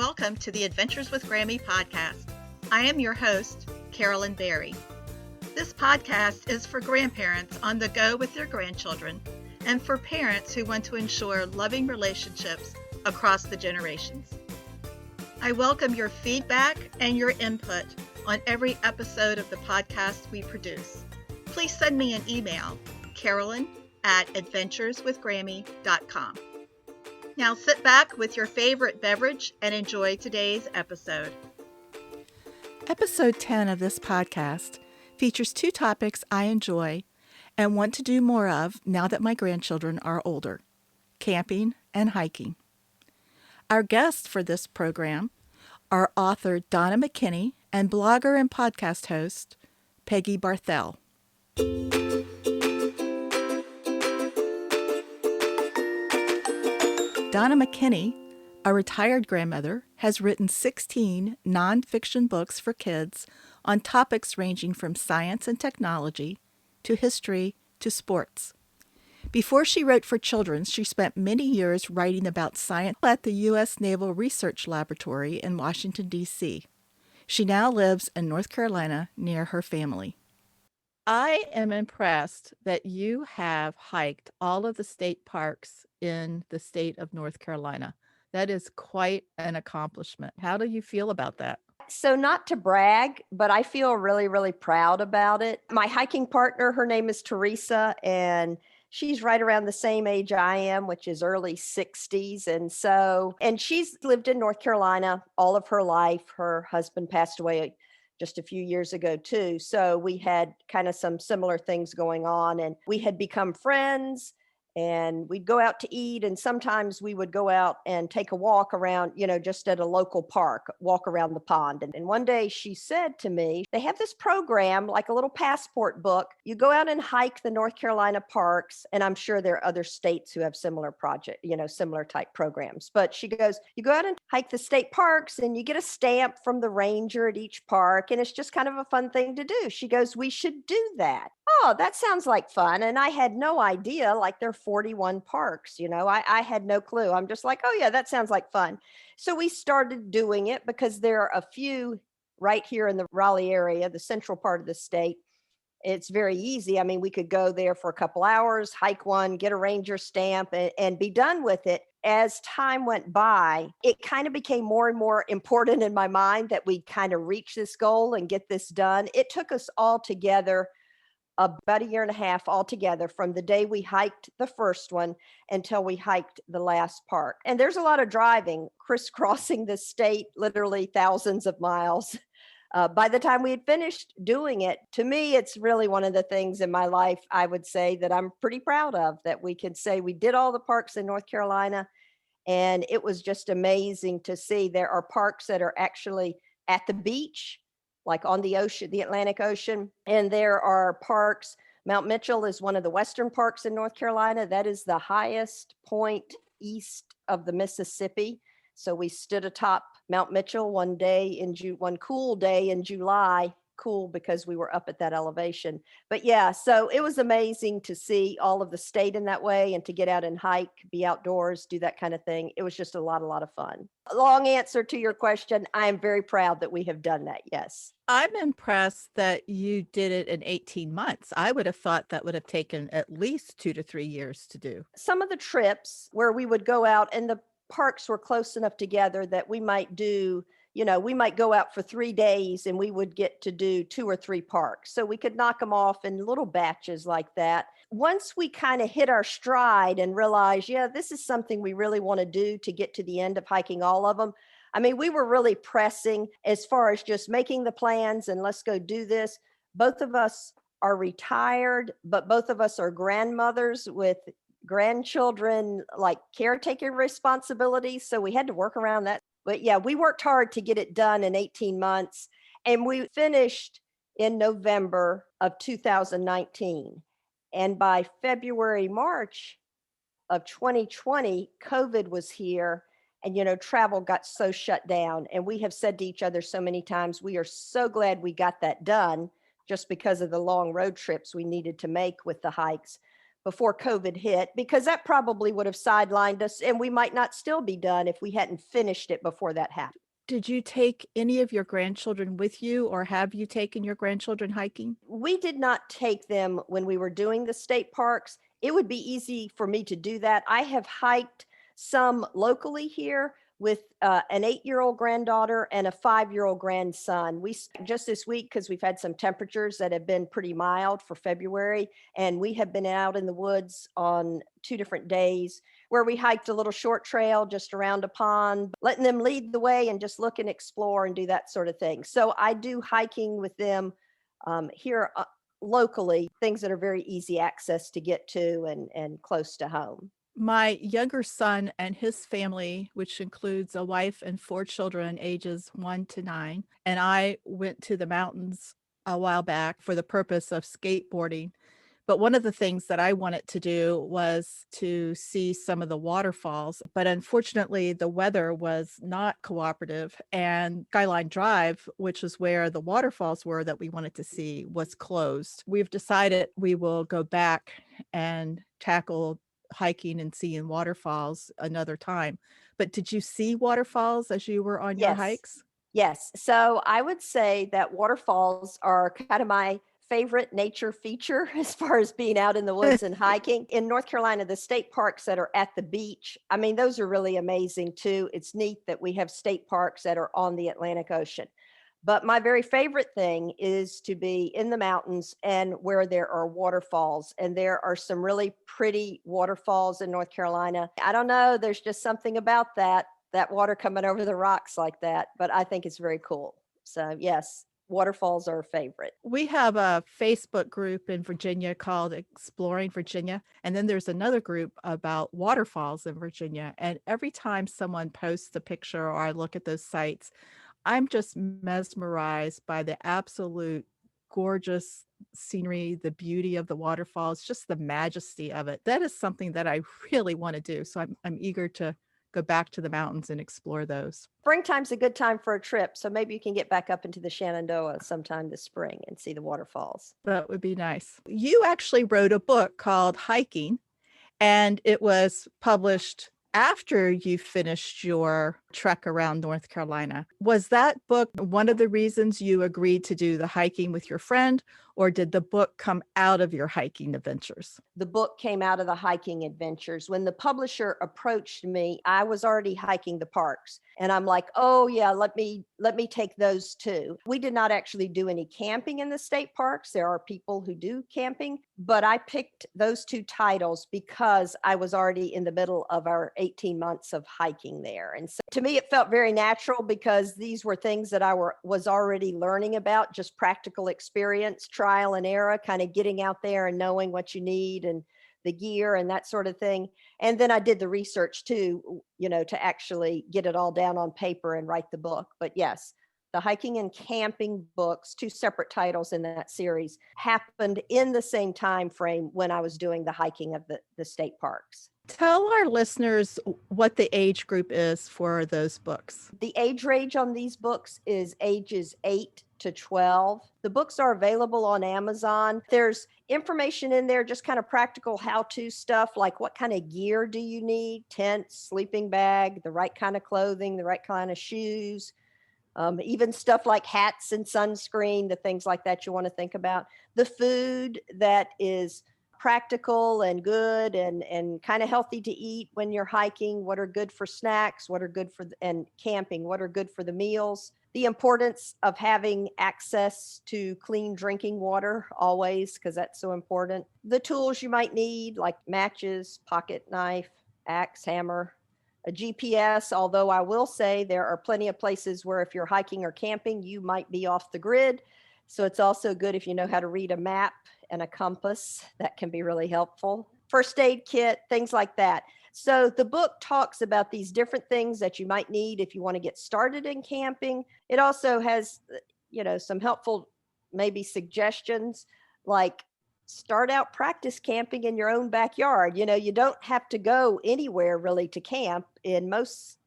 Welcome to the Adventures with Grammy podcast. I am your host, Carolyn Berry. This podcast is for grandparents on the go with their grandchildren and for parents who want to ensure loving relationships across the generations. I welcome your feedback and your input on every episode of the podcast we produce. Please send me an email, carolyn@adventureswithgrammy.com. Now sit back with your favorite beverage and enjoy today's episode. Episode 10 of this podcast features two topics I enjoy and want to do more of now that my grandchildren are older: camping and hiking. Our guests for this program are author Donna McKinney and blogger and podcast host Peggy Barthel. Donna McKinney, a retired grandmother, has written 16 nonfiction books for kids on topics ranging from science and technology to history to sports. Before she wrote for children, she spent many years writing about science at the U.S. Naval Research Laboratory in Washington, D.C. She now lives in North Carolina near her family. I am impressed that you have hiked all of the state parks in the state of North Carolina. That is quite an accomplishment. How do you feel about that? So not to brag, but I feel really, really proud about it. My hiking partner, her name is Teresa, and she's right around the same age I am, which is early 60s. And she's lived in North Carolina all of her life. Her husband passed away just a few years ago too. So we had kind of some similar things going on, and we had become friends. And we'd go out to eat, and sometimes we would go out and take a walk around, just at a local park, walk around the pond. And one day she said to me, they have this program, like a little passport book. You go out and hike the North Carolina parks, and I'm sure there are other states who have similar similar type programs. But she goes, you go out and hike the state parks, and you get a stamp from the ranger at each park, and it's just kind of a fun thing to do. She goes, we should do that. Oh, that sounds like fun. And I had no idea, like there are 41 parks, I had no clue. I'm just like, oh yeah, that sounds like fun. So we started doing it because there are a few right here in the Raleigh area, the central part of the state. It's very easy. I mean, we could go there for a couple hours, hike one, get a ranger stamp, and be done with it. As time went by, it kind of became more and more important in my mind that we kind of reach this goal and get this done. It took us all together about a year and a half altogether from the day we hiked the first one until we hiked the last park. And there's a lot of driving, crisscrossing the state, literally thousands of miles. By the time we had finished doing it, to me, it's really one of the things in my life, I would say, that I'm pretty proud of, that we could say we did all the parks in North Carolina. And it was just amazing to see. There are parks that are actually at the beach, like on the ocean, the Atlantic Ocean. And there are parks. Mount Mitchell is one of the western parks in North Carolina. That is the highest point east of the Mississippi. So we stood atop Mount Mitchell one cool day in July. Cool because we were up at that elevation. But yeah, so it was amazing to see all of the state in that way, and to get out and hike, be outdoors, do that kind of thing. It was just a lot of fun. Long answer to your question. I am very proud that we have done that. Yes. I'm impressed that you did it in 18 months. I would have thought that would have taken at least 2 to 3 years to do. Some of the trips where we would go out and the parks were close enough together that we might do, we might go out for 3 days and we would get to do 2 or 3 parks. So we could knock them off in little batches like that. Once we kind of hit our stride and realized, yeah, this is something we really want to do to get to the end of hiking all of them. I mean, we were really pressing as far as just making the plans and let's go do this. Both of us are retired, but both of us are grandmothers with grandchildren, like caretaking responsibilities. So we had to work around that. But yeah, we worked hard to get it done in 18 months. And we finished in November of 2019. And by February, March of 2020, COVID was here. And, travel got so shut down. And we have said to each other so many times, we are so glad we got that done just because of the long road trips we needed to make with the hikes. before COVID hit, because that probably would have sidelined us and we might not still be done if we hadn't finished it before that happened. Did you take any of your grandchildren with you, or have you taken your grandchildren hiking? We did not take them when we were doing the state parks. It would be easy for me to do that. I have hiked some locally here with an 8-year-old granddaughter and a 5-year-old grandson. Just this week, because we've had some temperatures that have been pretty mild for February, and we have been out in the woods on 2 different days where we hiked a little short trail just around a pond, letting them lead the way and just look and explore and do that sort of thing. So I do hiking with them here locally, things that are very easy access to get to and close to home. My younger son and his family, which includes a wife and 4 children ages 1 to 9, and I went to the mountains a while back for the purpose of skateboarding. But one of the things that I wanted to do was to see some of the waterfalls, but unfortunately the weather was not cooperative, and Skyline Drive, which is where the waterfalls were that we wanted to see, was closed. We've decided we will go back and tackle hiking and seeing waterfalls another time. But did you see waterfalls as you were on your Yes. hikes? Yes. So I would say that waterfalls are kind of my favorite nature feature as far as being out in the woods and hiking. In North Carolina, the state parks that are at the beach, I mean, those are really amazing too. It's neat that we have state parks that are on the Atlantic Ocean. But my very favorite thing is to be in the mountains and where there are waterfalls. And there are some really pretty waterfalls in North Carolina. I don't know, there's just something about that water coming over the rocks like that, but I think it's very cool. So yes, waterfalls are a favorite. We have a Facebook group in Virginia called Exploring Virginia. And then there's another group about waterfalls in Virginia. And every time someone posts a picture or I look at those sites, I'm just mesmerized by the absolute gorgeous scenery, the beauty of the waterfalls, just the majesty of it. That is something that I really want to do. So I'm eager to go back to the mountains and explore those. Springtime's a good time for a trip. So maybe you can get back up into the Shenandoah sometime this spring and see the waterfalls. That would be nice. You actually wrote a book called Hiking, and it was published after you finished your trek around North Carolina. Was that book one of the reasons you agreed to do the hiking with your friend, or did the book come out of your hiking adventures? The book came out of the hiking adventures. When the publisher approached me, I was already hiking the parks. And I'm like, oh yeah, let me take those too. We did not actually do any camping in the state parks. There are people who do camping, but I picked those 2 titles because I was already in the middle of our 18 months of hiking there. And so to me, it felt very natural because these were things that I was already learning about, just practical experience, trial and error, kind of getting out there and knowing what you need and the gear and that sort of thing. And then I did the research too, to actually get it all down on paper and write the book. But yes, the hiking and camping books, 2 separate titles in that series, happened in the same time frame when I was doing the hiking of the state parks. Tell our listeners what the age group is for those books. The age range on these books is ages 8 to 12. The books are available on Amazon. There's information in there, just kind of practical how-to stuff, like what kind of gear do you need? Tent, sleeping bag, the right kind of clothing, the right kind of shoes, even stuff like hats and sunscreen, the things like that you want to think about. The food that is practical and good and kind of healthy to eat when you're hiking, what are good for snacks, what are good for, and camping, what are good for the meals. The importance of having access to clean drinking water always, because that's so important. The tools you might need, like matches, pocket knife, axe, hammer, a GPS, although I will say there are plenty of places where if you're hiking or camping, you might be off the grid. So it's also good if you know how to read a map and a compass. That can be really helpful. First aid kit, things like that. So the book talks about these different things that you might need if you want to get started in camping. It also has, some helpful maybe suggestions, like start out practice camping in your own backyard. You don't have to go anywhere really to camp. In most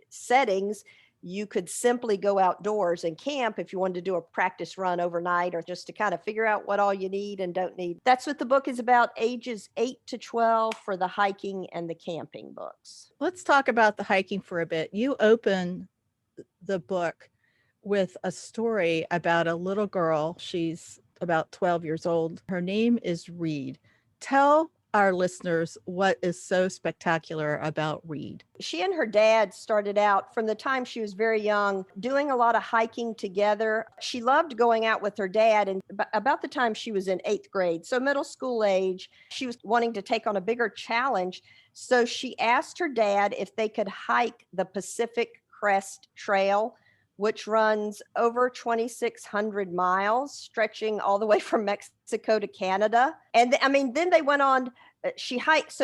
settings, you could simply go outdoors and camp if you wanted to do a practice run overnight or just to kind of figure out what all you need and don't need. That's what the book is about, ages 8 to 12 for the hiking and the camping books. Let's talk about the hiking for a bit. You open the book with a story about a little girl. She's about 12 years old. Her name is Reed. Tell our listeners what is so spectacular about Reed. She and her dad started out from the time she was very young, doing a lot of hiking together. She loved going out with her dad. And about the time she was in 8th grade, so middle school age, she was wanting to take on a bigger challenge. So she asked her dad if they could hike the Pacific Crest Trail, which runs over 2,600 miles, stretching all the way from Mexico to Canada. And then they went on, she hiked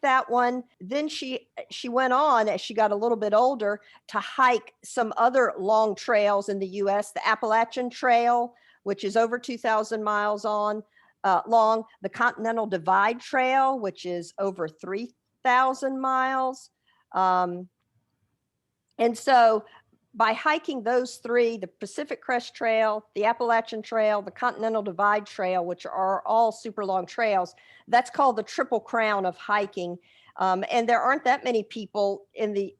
that one. Then she went on as she got a little bit older to hike some other long trails in the US, the Appalachian Trail, which is over 2,000 miles long, the Continental Divide Trail, which is over 3,000 miles. And so by hiking those three, the Pacific Crest Trail, the Appalachian Trail, the Continental Divide Trail, which are all super long trails, that's called the Triple Crown of hiking. And there aren't that many people in the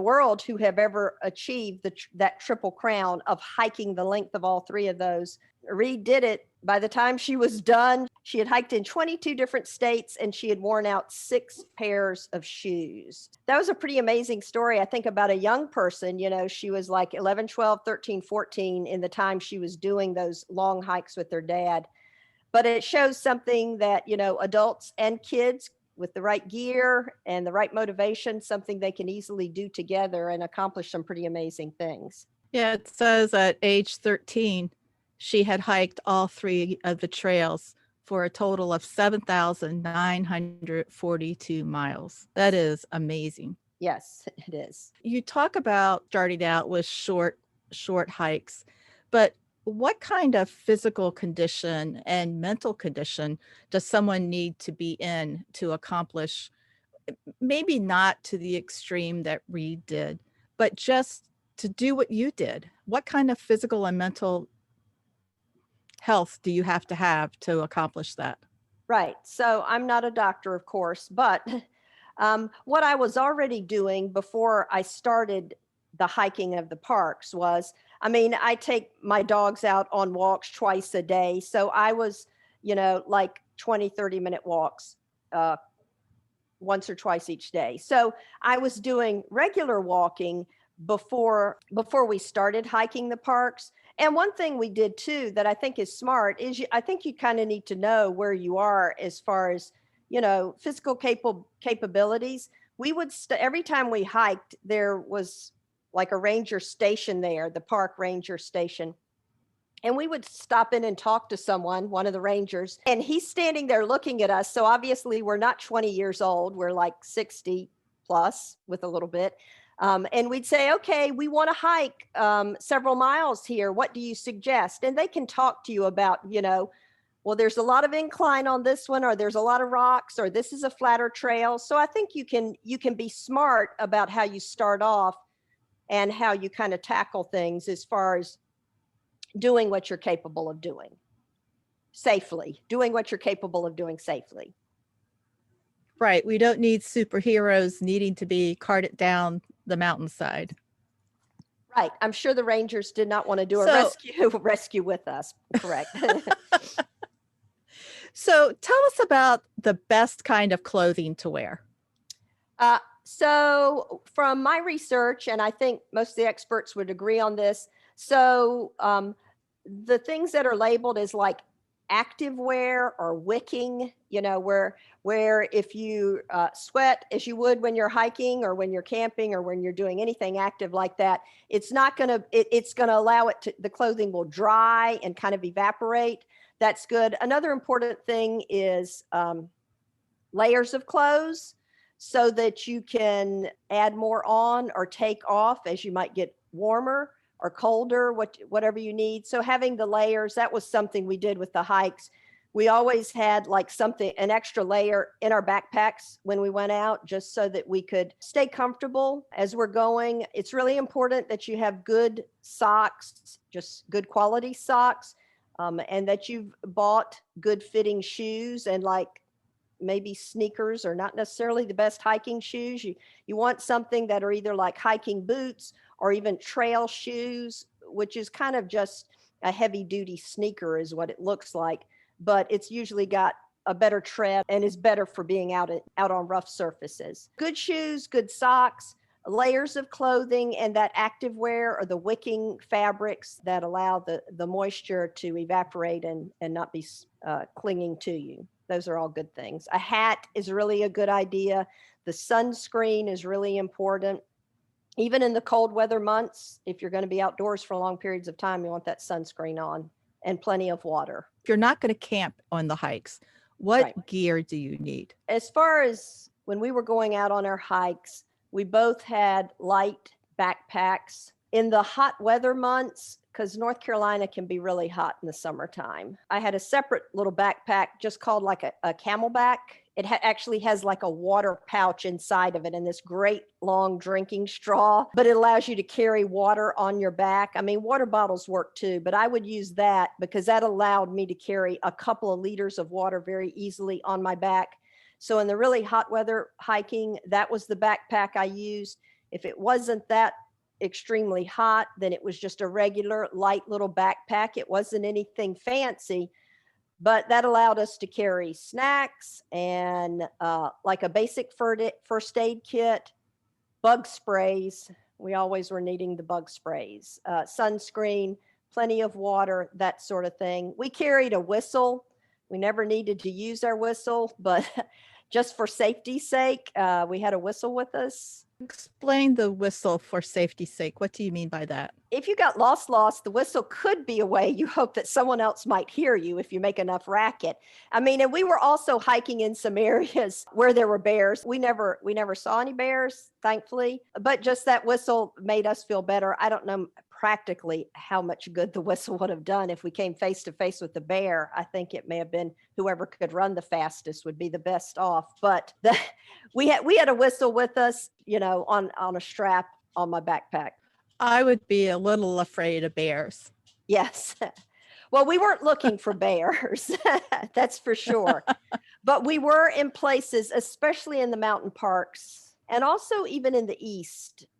world who have ever achieved that Triple Crown of hiking the length of all three of those. Reed did it. By the time she was done, she had hiked in 22 different states and she had worn out 6 pairs of shoes. That was a pretty amazing story. I think about a young person, she was like 11, 12, 13, 14 in the time she was doing those long hikes with her dad. But it shows something that, adults and kids with the right gear and the right motivation, something they can easily do together and accomplish some pretty amazing things. Yeah, it says at age 13, she had hiked all 3 of the trails for a total of 7,942 miles. That is amazing. Yes, it is. You talk about starting out with short hikes, but what kind of physical condition and mental condition does someone need to be in to accomplish, maybe not to the extreme that Reed did, but just to do what you did? What kind of physical and mental health do you have to accomplish that? Right. So I'm not a doctor, of course, but what I was already doing before I started the hiking of the parks was, I take my dogs out on walks twice a day. So I was, like 20, 30-minute walks once or twice each day. So I was doing regular walking before we started hiking the parks. And one thing we did too that I think is smart is I think you kind of need to know where you are as far as, physical capabilities. We would, every time we hiked, there was like a ranger station there, the park ranger station. And we would stop in and talk to someone, one of the rangers, and he's standing there looking at us. So obviously we're not 20 years old. We're like 60 plus with a little bit. And we'd say, okay, we want to hike several miles here. What do you suggest? And they can talk to you about, well, there's a lot of incline on this one, or there's a lot of rocks, or this is a flatter trail. So I think you can be smart about how you start off and how you kind of tackle things as far as doing what you're capable of doing safely, Right. We don't need superheroes needing to be carted down the mountainside. Right. I'm sure the Rangers did not want to do a rescue with us. Correct. So tell us about the best kind of clothing to wear. So from my research, and I think most of the experts would agree on this, so the things that are labeled as like active wear or wicking, where if you sweat as you would when you're hiking or when you're camping or when you're doing anything active like that, it's going to allow the clothing will dry and kind of evaporate. That's good. Another important thing is layers of clothes so that you can add more on or take off as you might get warmer or colder, whatever you need. So having the layers, that was something we did with the hikes. We always had like an extra layer in our backpacks when we went out, just so that we could stay comfortable as we're going. It's really important that you have good socks, just good quality socks, and that you've bought good fitting shoes, and like maybe sneakers are not necessarily the best hiking shoes. You want something that are either like hiking boots or even trail shoes, which is kind of just a heavy duty sneaker is what it looks like, but it's usually got a better tread and is better for being out on rough surfaces. Good shoes, good socks, layers of clothing, and that active wear or the wicking fabrics that allow the moisture to evaporate and not be clinging to you. Those are all good things. A hat is really a good idea. The sunscreen is really important. Even in the cold weather months, if you're going to be outdoors for long periods of time, you want that sunscreen on and plenty of water. If you're not going to camp on the hikes, what Right. gear do you need? As far as when we were going out on our hikes, we both had light backpacks. In the hot weather months, because North Carolina can be really hot in the summertime, I had a separate little backpack just called like a camelback. It actually has like a water pouch inside of it and this great long drinking straw, but it allows you to carry water on your back. I mean, water bottles work too, but I would use that because that allowed me to carry a couple of liters of water very easily on my back. So in the really hot weather hiking, that was the backpack I used. If it wasn't that extremely hot, then it was just a regular light little backpack. It wasn't anything fancy, but that allowed us to carry snacks and like a basic first aid kit, bug sprays. We always were needing the bug sprays, sunscreen, plenty of water, that sort of thing. We carried a whistle. We never needed to use our whistle, but just for safety's sake, we had a whistle with us. Explain the whistle for safety's sake. What do you mean by that? If you got lost, the whistle could be a way you hope that someone else might hear you if you make enough racket. I mean, and we were also hiking in some areas where there were bears. We never saw any bears, thankfully, but just that whistle made us feel better. I don't know practically how much good the whistle would have done if we came face to face with the bear. I think it may have been whoever could run the fastest would be the best off. But we had a whistle with us, on a strap on my backpack. I would be a little afraid of bears. Yes. Well, we weren't looking for bears, that's for sure. But we were in places, especially in the mountain parks, and also even in the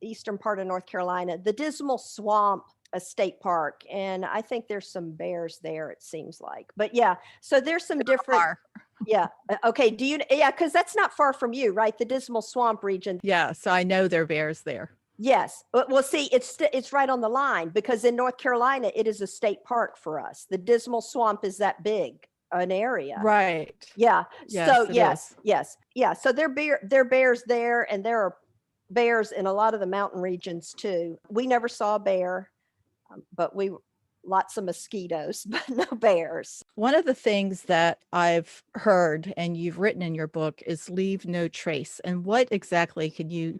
eastern part of North Carolina, the Dismal Swamp State Park. And I think there's some bears there, it seems like. But yeah, so there's some different. Yeah. Okay. Because that's not far from you, right? The Dismal Swamp region. Yeah. So I know there are bears there. Yes. Well, see, it's right on the line because in North Carolina, it is a state park for us. The Dismal Swamp is that big an area. Right. Yeah. Yes, So yes. Yeah. So there are bears there, and there are bears in a lot of the mountain regions too. We never saw a bear, but lots of mosquitoes, but no bears. One of the things that I've heard and you've written in your book is leave no trace. And what exactly can you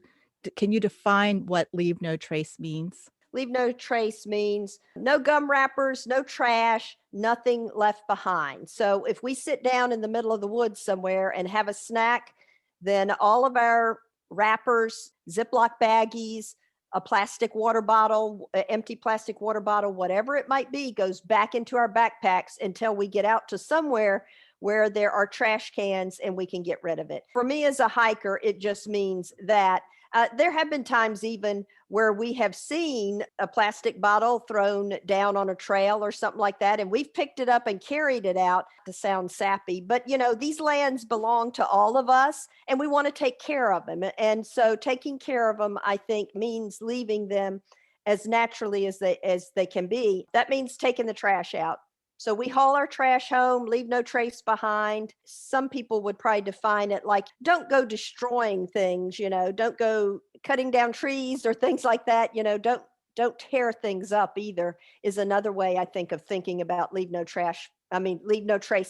define what leave no trace means? Leave no trace means no gum wrappers, no trash, nothing left behind. So if we sit down in the middle of the woods somewhere and have a snack, then all of our wrappers, Ziploc baggies, a plastic water bottle, an empty plastic water bottle, whatever it might be, goes back into our backpacks until we get out to somewhere where there are trash cans and we can get rid of it. For me as a hiker, it just means that there have been times even where we have seen a plastic bottle thrown down on a trail or something like that, and we've picked it up and carried it out to sound sappy. But, these lands belong to all of us, and we want to take care of them. And so taking care of them, I think, means leaving them as naturally as they can be. That means taking the trash out. So we haul our trash home, leave no trace behind. Some people would probably define it like, don't go destroying things, don't go cutting down trees or things like that. Don't tear things up either is another way I think of thinking about leave no trace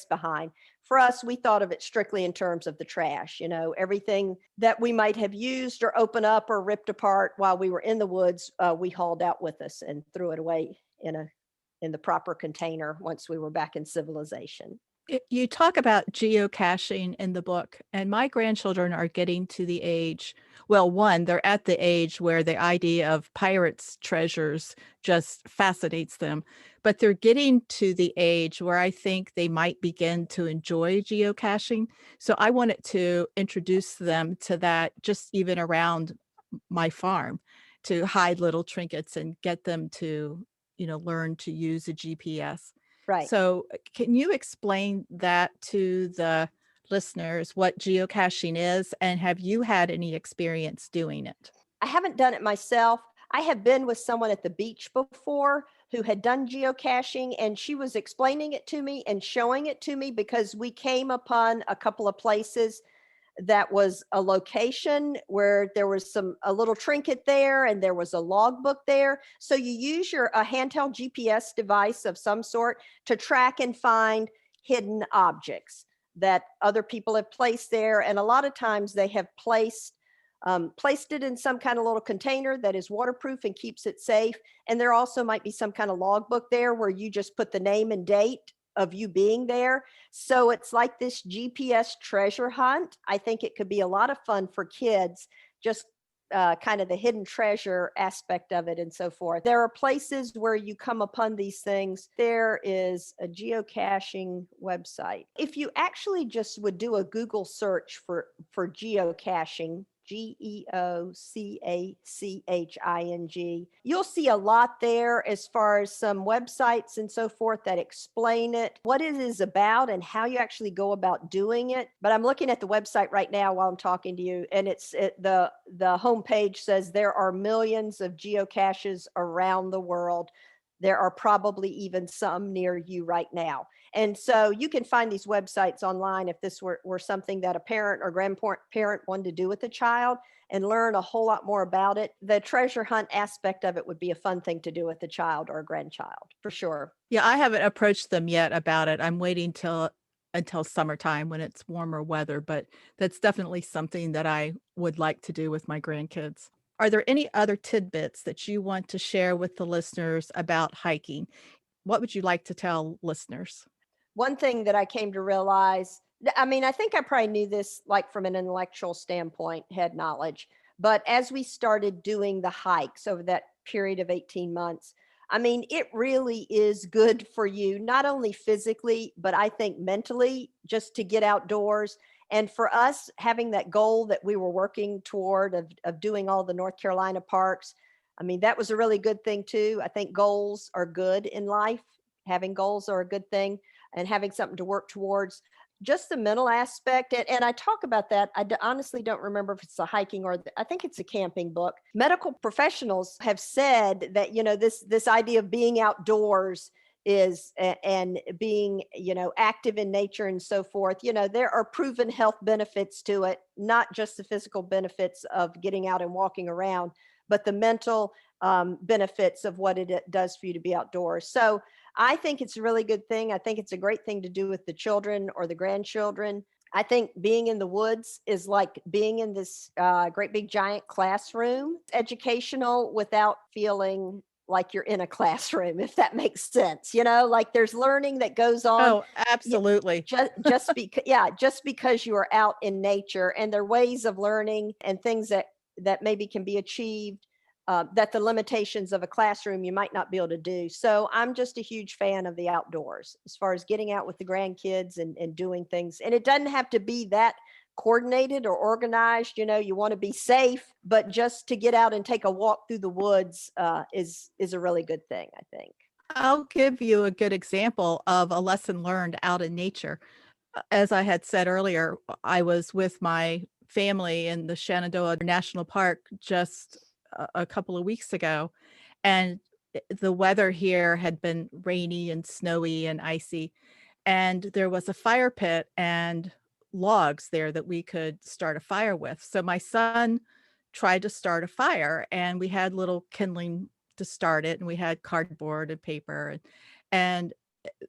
behind. For us, we thought of it strictly in terms of the trash, everything that we might have used or opened up or ripped apart while we were in the woods, we hauled out with us and threw it away in the proper container once we were back in civilization. You talk about geocaching in the book, and my grandchildren are getting to the age, well, one, they're at the age where the idea of pirates' treasures just fascinates them, but they're getting to the age where I think they might begin to enjoy geocaching. So I wanted to introduce them to that just even around my farm, to hide little trinkets and get them to, learn to use a GPS. Right. So, can you explain that to the listeners, what geocaching is, and have you had any experience doing it? I haven't done it myself. I have been with someone at the beach before who had done geocaching, and she was explaining it to me and showing it to me because we came upon a couple of places that was a location where there was a little trinket there and there was a logbook there. So you use a handheld GPS device of some sort to track and find hidden objects that other people have placed there. And a lot of times they have placed it in some kind of little container that is waterproof and keeps it safe. And there also might be some kind of logbook there where you just put the name and date of you being there. So it's like this GPS treasure hunt. I think it could be a lot of fun for kids, just kind of the hidden treasure aspect of it and so forth. There are places where you come upon these things. There is a geocaching website. If you actually just would do a Google search for geocaching, geocaching. You'll see a lot there as far as some websites and so forth that explain it, what it is about, and how you actually go about doing it. But I'm looking at the website right now while I'm talking to you, and the homepage says there are millions of geocaches around the world. There are probably even some near you right now. And so you can find these websites online if this were something that a parent or grandparent wanted to do with a child and learn a whole lot more about it. The treasure hunt aspect of it would be a fun thing to do with a child or a grandchild, for sure. Yeah, I haven't approached them yet about it. I'm waiting until summertime when it's warmer weather, but that's definitely something that I would like to do with my grandkids. Are there any other tidbits that you want to share with the listeners about hiking? What would you like to tell listeners? One thing that I came to realize, I mean, I think I probably knew this like from an intellectual standpoint, had knowledge, but as we started doing the hikes over that period of 18 months, I mean, it really is good for you, not only physically, but I think mentally, just to get outdoors. And for us, having that goal that we were working toward of doing all the North Carolina parks, I mean, that was a really good thing too. I think goals are good in life. Having goals are a good thing, and having something to work towards. Just the mental aspect. And I talk about that. Honestly don't remember if it's a hiking or I think it's a camping book. Medical professionals have said that, this idea of being outdoors is and being, active in nature and so forth. There are proven health benefits to it, not just the physical benefits of getting out and walking around, but the mental benefits of what it does for you to be outdoors. So I think it's a really good thing. I think it's a great thing to do with the children or the grandchildren. I think being in the woods is like being in this great big giant classroom, educational without feeling like you're in a classroom, if that makes sense. Like there's learning that goes on. Oh, absolutely. Just because you are out in nature, and there are ways of learning and things that maybe can be achieved that the limitations of a classroom you might not be able to do. So I'm just a huge fan of the outdoors as far as getting out with the grandkids and doing things. And it doesn't have to be that coordinated or organized. You want to be safe, but just to get out and take a walk through the woods is a really good thing, I think. I'll give you a good example of a lesson learned out in nature. As I had said earlier, I was with my family in the Shenandoah National Park just a couple of weeks ago, and the weather here had been rainy and snowy and icy, and there was a fire pit and logs there that we could start a fire with. So my son tried to start a fire, and we had little kindling to start it, and we had cardboard and paper, and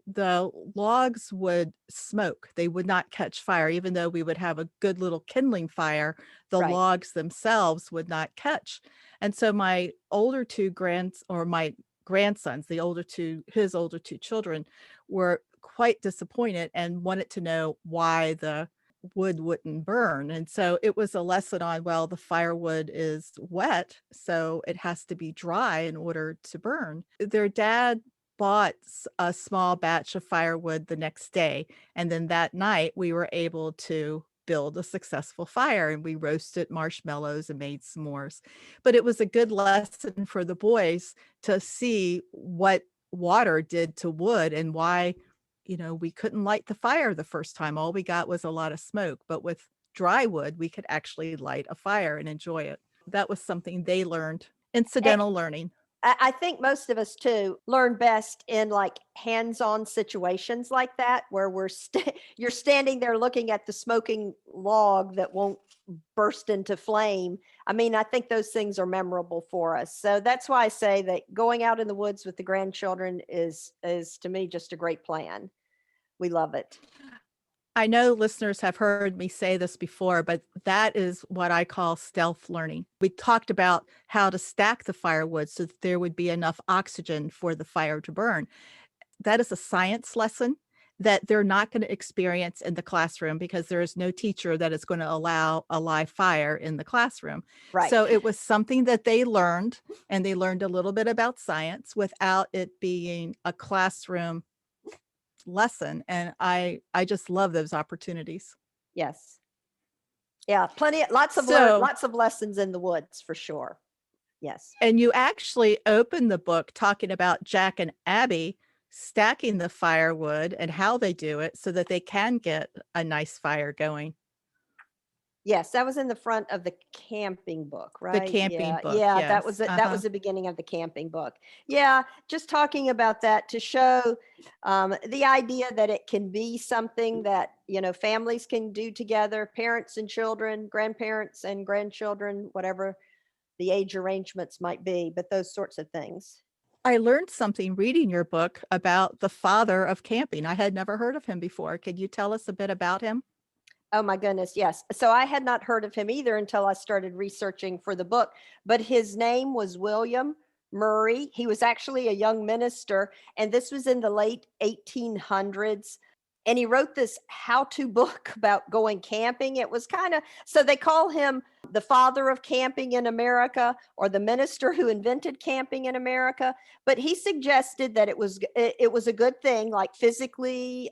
the logs would smoke. They would not catch fire. Even though we would have a good little kindling fire, the Right. logs themselves would not catch. And so my my grandsons, his older two children, were quite disappointed and wanted to know why the wood wouldn't burn. And so it was a lesson on, well, the firewood is wet, so it has to be dry in order to burn. Their dad bought a small batch of firewood the next day, and then that night we were able to build a successful fire, and we roasted marshmallows and made s'mores. But it was a good lesson for the boys to see what water did to wood and why, we couldn't light the fire the first time. All we got was a lot of smoke, but with dry wood, we could actually light a fire and enjoy it. That was something they learned, incidental learning. I think most of us too learn best in like hands-on situations like that, where you're standing there looking at the smoking log that won't burst into flame. I mean, I think those things are memorable for us. So that's why I say that going out in the woods with the grandchildren is to me just a great plan. We love it. I know listeners have heard me say this before, but that is what I call stealth learning. We talked about how to stack the firewood so that there would be enough oxygen for the fire to burn. That is a science lesson that they're not going to experience in the classroom because there is no teacher that is going to allow a live fire in the classroom. Right. So it was something that they learned, and they learned a little bit about science without it being a classroom lesson. And I just love those opportunities. Yes. Yeah, lots of lessons in the woods for sure. Yes. And you actually open the book talking about Jack and Abby stacking the firewood and how they do it so that they can get a nice fire going. Yes, that was in the front of the camping book, right? The camping book. Yeah, yes. that was it. That was the beginning of the camping book. Yeah, just talking about that to show the idea that it can be something that, families can do together, parents and children, grandparents and grandchildren, whatever the age arrangements might be, but those sorts of things. I learned something reading your book about the father of camping. I had never heard of him before. Could you tell us a bit about him? Oh my goodness, yes. So I had not heard of him either until I started researching for the book, but his name was William Murray. He was actually a young minister, and this was in the late 1800s. And he wrote this how-to book about going camping. It was so they call him the father of camping in America, or the minister who invented camping in America. But he suggested that it was a good thing, like physically,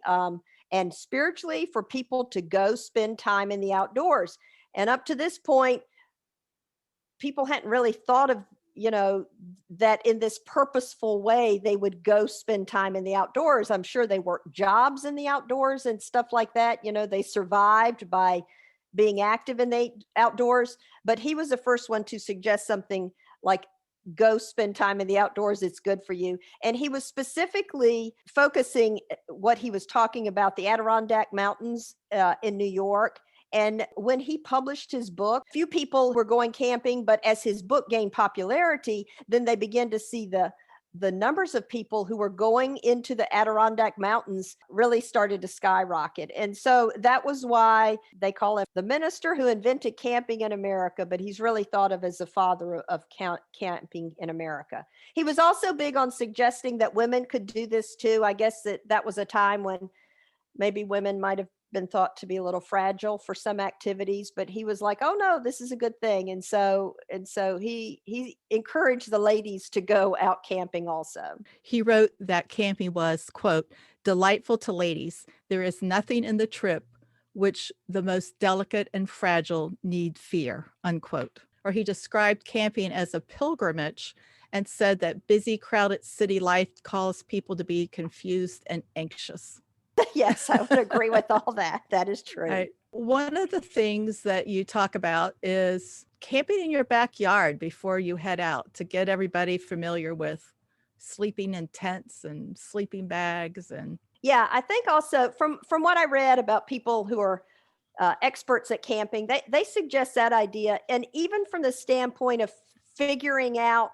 and spiritually, for people to go spend time in the outdoors. And up to this point, people hadn't really thought of, that in this purposeful way, they would go spend time in the outdoors. I'm sure they worked jobs in the outdoors and stuff like that. They survived by being active in the outdoors. But he was the first one to suggest something like, go spend time in the outdoors. It's good for you. And he was specifically focusing what he was talking about, the Adirondack Mountains in New York. And when he published his book, few people were going camping, but as his book gained popularity, then they began to see the numbers of people who were going into the Adirondack Mountains really started to skyrocket. And so that was why they call him the minister who invented camping in America, but he's really thought of as the father of camping in America. He was also big on suggesting that women could do this too. I guess that was a time when maybe women might have been thought to be a little fragile for some activities, but he was like, oh no, this is a good thing. And so he encouraged the ladies to go out camping also. He wrote that camping was, quote, delightful to ladies. There is nothing in the trip which the most delicate and fragile need fear, unquote. Or he described camping as a pilgrimage and said that busy, crowded city life caused people to be confused and anxious. Yes, I would agree with all that. That is true. Right. One of the things that you talk about is camping in your backyard before you head out, to get everybody familiar with sleeping in tents and sleeping bags. And yeah, I think also from what I read about people who are experts at camping, they suggest that idea. And even from the standpoint of figuring out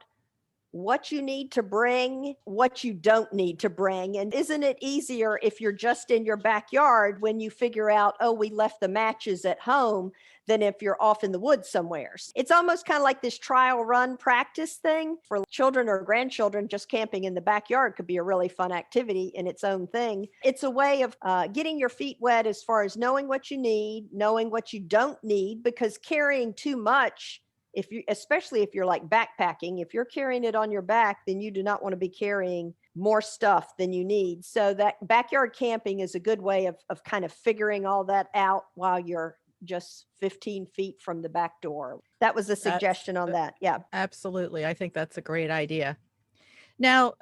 what you need to bring, what you don't need to bring. And isn't it easier if you're just in your backyard when you figure out, oh, we left the matches at home, than if you're off in the woods somewhere? It's almost kind of like this trial run practice thing for children or grandchildren. Just camping in the backyard could be a really fun activity in its own thing. It's a way of getting your feet wet as far as knowing what you need, knowing what you don't need, because carrying too much, especially if you're like backpacking, if you're carrying it on your back, then you do not want to be carrying more stuff than you need. So that backyard camping is a good way of kind of figuring all that out while you're just 15 feet from the back door. That was a suggestion on that. Yeah. Absolutely. I think that's a great idea. Now,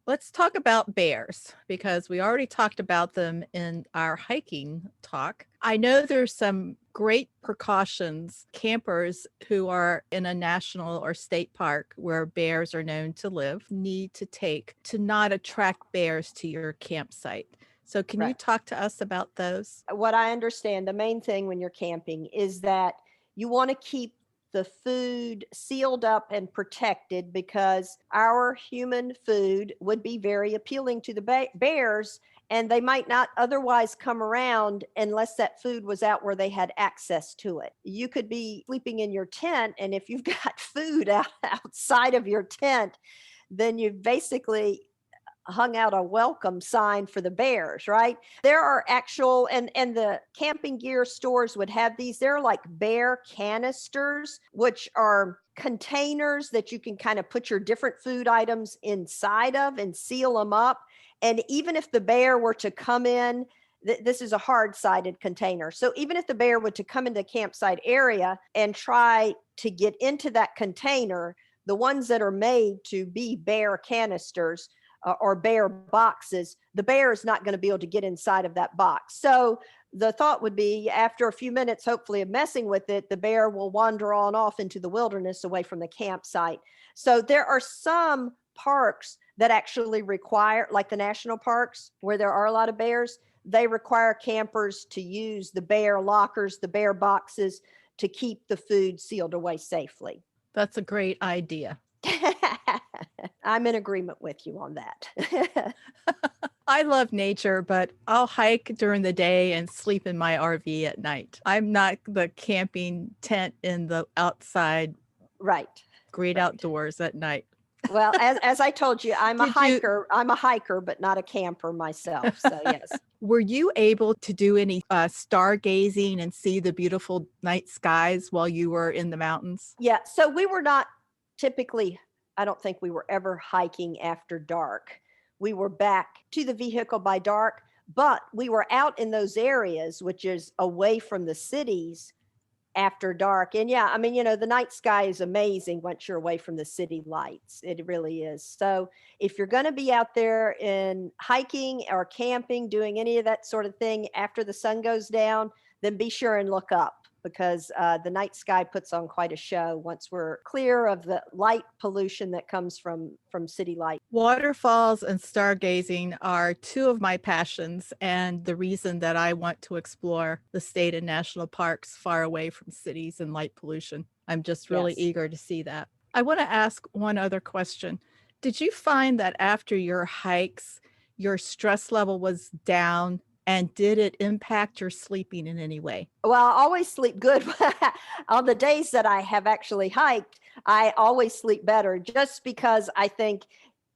let's talk about bears, because we already talked about them in our hiking talk. I know there's some great precautions campers who are in a national or state park where bears are known to live need to take to not attract bears to your campsite. So can you talk to us about those? What I understand, the main thing when you're camping is that you want to keep the food sealed up and protected, because our human food would be very appealing to the bears, and they might not otherwise come around unless that food was out where they had access to it. You could be sleeping in your tent, and if you've got food outside of your tent, then you've basically hung out a welcome sign for the bears, right? There are actual, and the camping gear stores would have these. They're like bear canisters, which are containers that you can kind of put your different food items inside of and seal them up. And even if the bear were to come in, this is a hard-sided container. So even if the bear were to come into the campsite area and try to get into that container, the ones that are made to be bear canisters or bear boxes, the bear is not going to be able to get inside of that box. So the thought would be, after a few minutes, hopefully, of messing with it, the bear will wander on off into the wilderness away from the campsite. So there are some parks that actually require, like the national parks where there are a lot of bears, they require campers to use the bear lockers, the bear boxes, to keep the food sealed away safely. That's a great idea. I'm in agreement with you on that. I love nature, but I'll hike during the day and sleep in my RV at night. I'm not the camping tent in the outside, great outdoors at night. Well, as I told you, I'm a hiker, but not a camper myself. So yes. Were you able to do any stargazing and see the beautiful night skies while you were in the mountains? Yeah. So we were not typically, I don't think we were ever hiking after dark. We were back to the vehicle by dark, but we were out in those areas, which is away from the cities, after dark. And yeah, I mean, the night sky is amazing once you're away from the city lights. It really is. So if you're going to be out there in hiking or camping, doing any of that sort of thing after the sun goes down, then be sure and look up, because the night sky puts on quite a show once we're clear of the light pollution that comes from city light. Waterfalls and stargazing are two of my passions, and the reason that I want to explore the state and national parks far away from cities and light pollution. I'm just really eager to see that. I want to ask one other question. Did you find that after your hikes, your stress level was down? And did it impact your sleeping in any way? Well, I always sleep good. On the days that I have actually hiked, I always sleep better, just because I think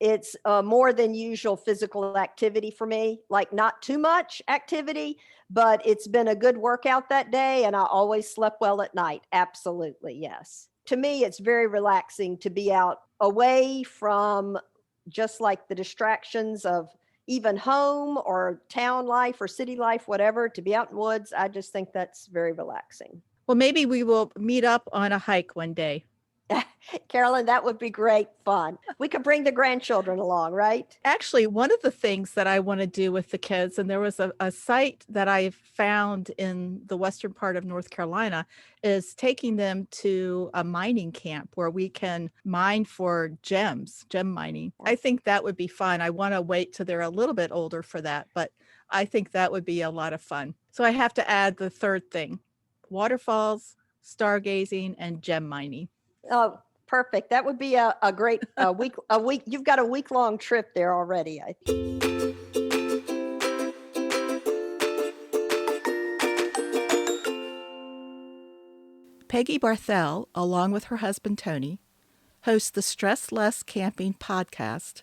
it's more than usual physical activity for me, like not too much activity, but it's been a good workout that day, and I always slept well at night. Absolutely, yes. To me, it's very relaxing to be out away from just like the distractions of even home or town life or city life, whatever, to be out in woods. I just think that's very relaxing. Well, maybe we will meet up on a hike one day. Carolyn, that would be great fun. We could bring the grandchildren along, right? Actually, one of the things that I want to do with the kids, and there was a site that I found in the western part of North Carolina, is taking them to a mining camp where we can mine for gem mining. I think that would be fun. I want to wait till they're a little bit older for that, but I think that would be a lot of fun. So I have to add the third thing: waterfalls, stargazing, and gem mining. Oh, Perfect. That would be a great week. You've got a week-long trip there already, I think. Peggy Barthel, along with her husband Tony, host the Stress Less Camping podcast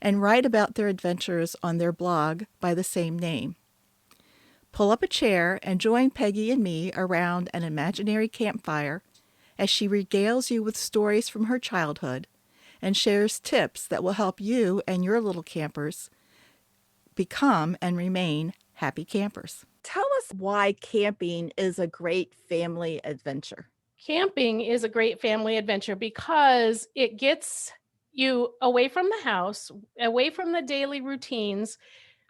and write about their adventures on their blog by the same name. Pull up a chair and join Peggy and me around an imaginary campfire as she regales you with stories from her childhood and shares tips that will help you and your little campers become and remain happy campers. Tell us why camping is a great family adventure. Camping is a great family adventure because it gets you away from the house, away from the daily routines,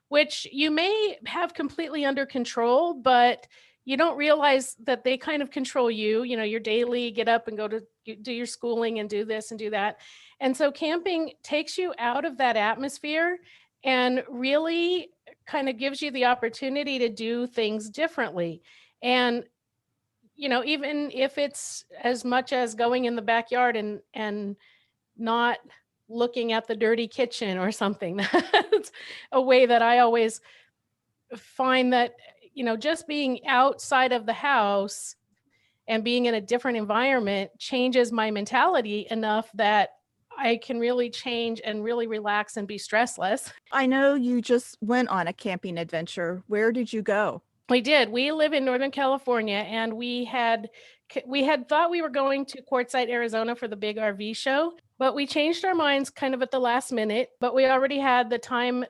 which you may have completely under control, but you don't realize that they kind of control you. You know, your daily get up and go to do your schooling and do this and do that. And so camping takes you out of that atmosphere and really kind of gives you the opportunity to do things differently. And you know, even if it's as much as going in the backyard and not looking at the dirty kitchen or something. That's a way that I always find that, you know, just being outside of the house and being in a different environment changes my mentality enough that I can really change and really relax and be stressless. I know you just went on a camping adventure. Where did you go? We did. We live in Northern California, and we had thought we were going to Quartzsite, Arizona for the big RV show, but we changed our minds kind of at the last minute, but we already had the time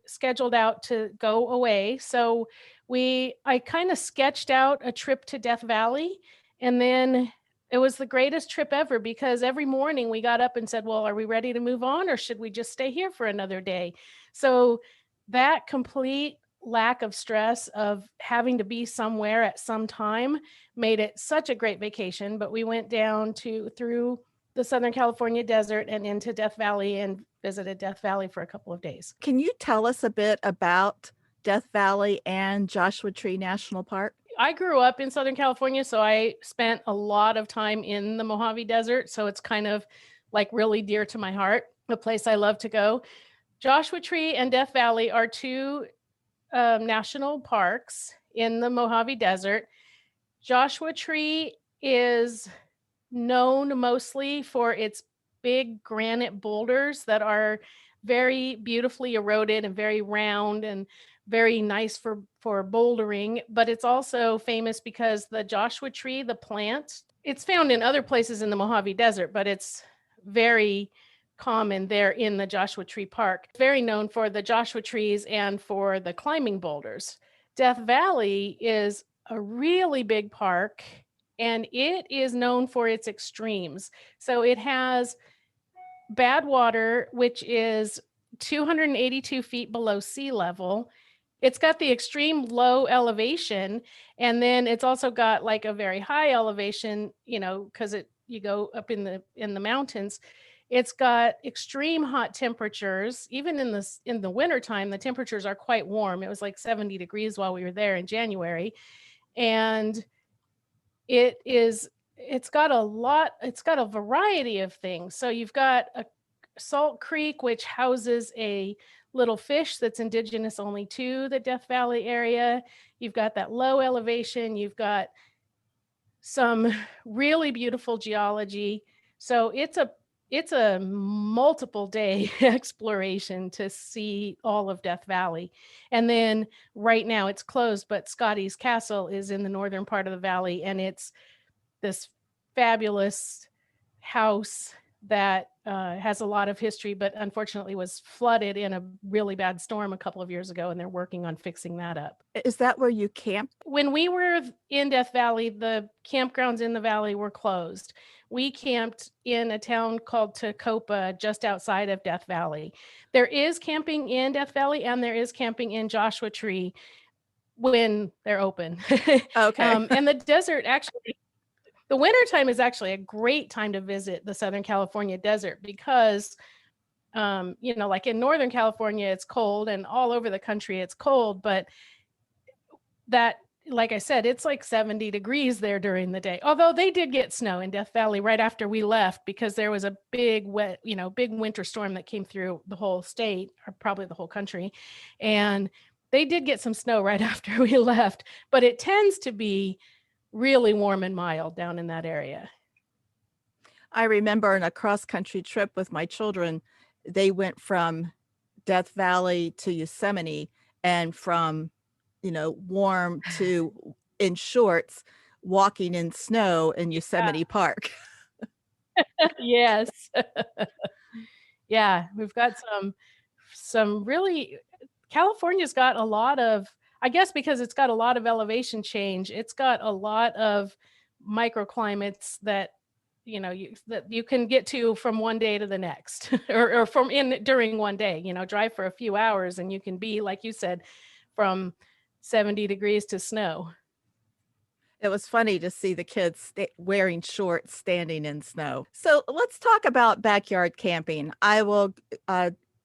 scheduled out to go away. So I kind of sketched out a trip to Death Valley, and then it was the greatest trip ever because every morning we got up and said, well, are we ready to move on or should we just stay here for another day? So that complete lack of stress of having to be somewhere at some time made it such a great vacation. But we went down through the Southern California desert and into Death Valley and visited Death Valley for a couple of days. Can you tell us a bit about Death Valley and Joshua Tree National Park? I grew up in Southern California, so I spent a lot of time in the Mojave Desert. So it's kind of like really dear to my heart, a place I love to go. Joshua Tree and Death Valley are two national parks in the Mojave Desert. Joshua Tree is known mostly for its big granite boulders that are very beautifully eroded and very round and very nice for bouldering, but it's also famous because the Joshua tree, the plant, it's found in other places in the Mojave Desert, but it's very common there in the Joshua Tree Park. Very known for the Joshua trees and for the climbing boulders. Death Valley is a really big park, and it is known for its extremes. So it has Badwater, which is 282 feet below sea level. It's got the extreme low elevation, and then it's also got like a very high elevation, you know, because you go up in the mountains. It's got extreme hot temperatures. Even in the wintertime, the temperatures are quite warm. It was like 70 degrees while we were there in January. And it's got a variety of things. So you've got a Salt Creek, which houses a little fish that's indigenous only to the Death Valley area. You've got that low elevation. You've got some really beautiful geology. So it's a multiple day exploration to see all of Death Valley. And then right now it's closed, but Scotty's Castle is in the northern part of the valley, and it's this fabulous house that has a lot of history, but unfortunately was flooded in a really bad storm a couple of years ago, and they're working on fixing that up. Is that where you camp? When we were in Death Valley, the campgrounds in the valley were closed. We camped in a town called Tacopa, just outside of Death Valley. There is camping in Death Valley, and there is camping in Joshua Tree when they're open. Okay. And the desert actually, the wintertime is actually a great time to visit the Southern California desert because, you know, like in Northern California, it's cold, and all over the country it's cold, but that like I said, it's like 70 degrees there during the day. Although they did get snow in Death Valley right after we left, because there was a big wet, big winter storm that came through the whole state, or probably the whole country. And they did get some snow right after we left, but it tends to be really warm and mild down in that area. I remember on a cross-country trip with my children, they went from Death Valley to Yosemite, and from, warm to in shorts, walking in snow in Yosemite Park. Yes. Yeah, we've got some really, California's got a lot of, I guess because it's got a lot of elevation change, it's got a lot of microclimates that you can get to from one day to the next, or during one day. Drive for a few hours and you can be, like you said, from 70 degrees to snow. It was funny to see the kids wearing shorts standing in snow. So let's talk about backyard camping. I will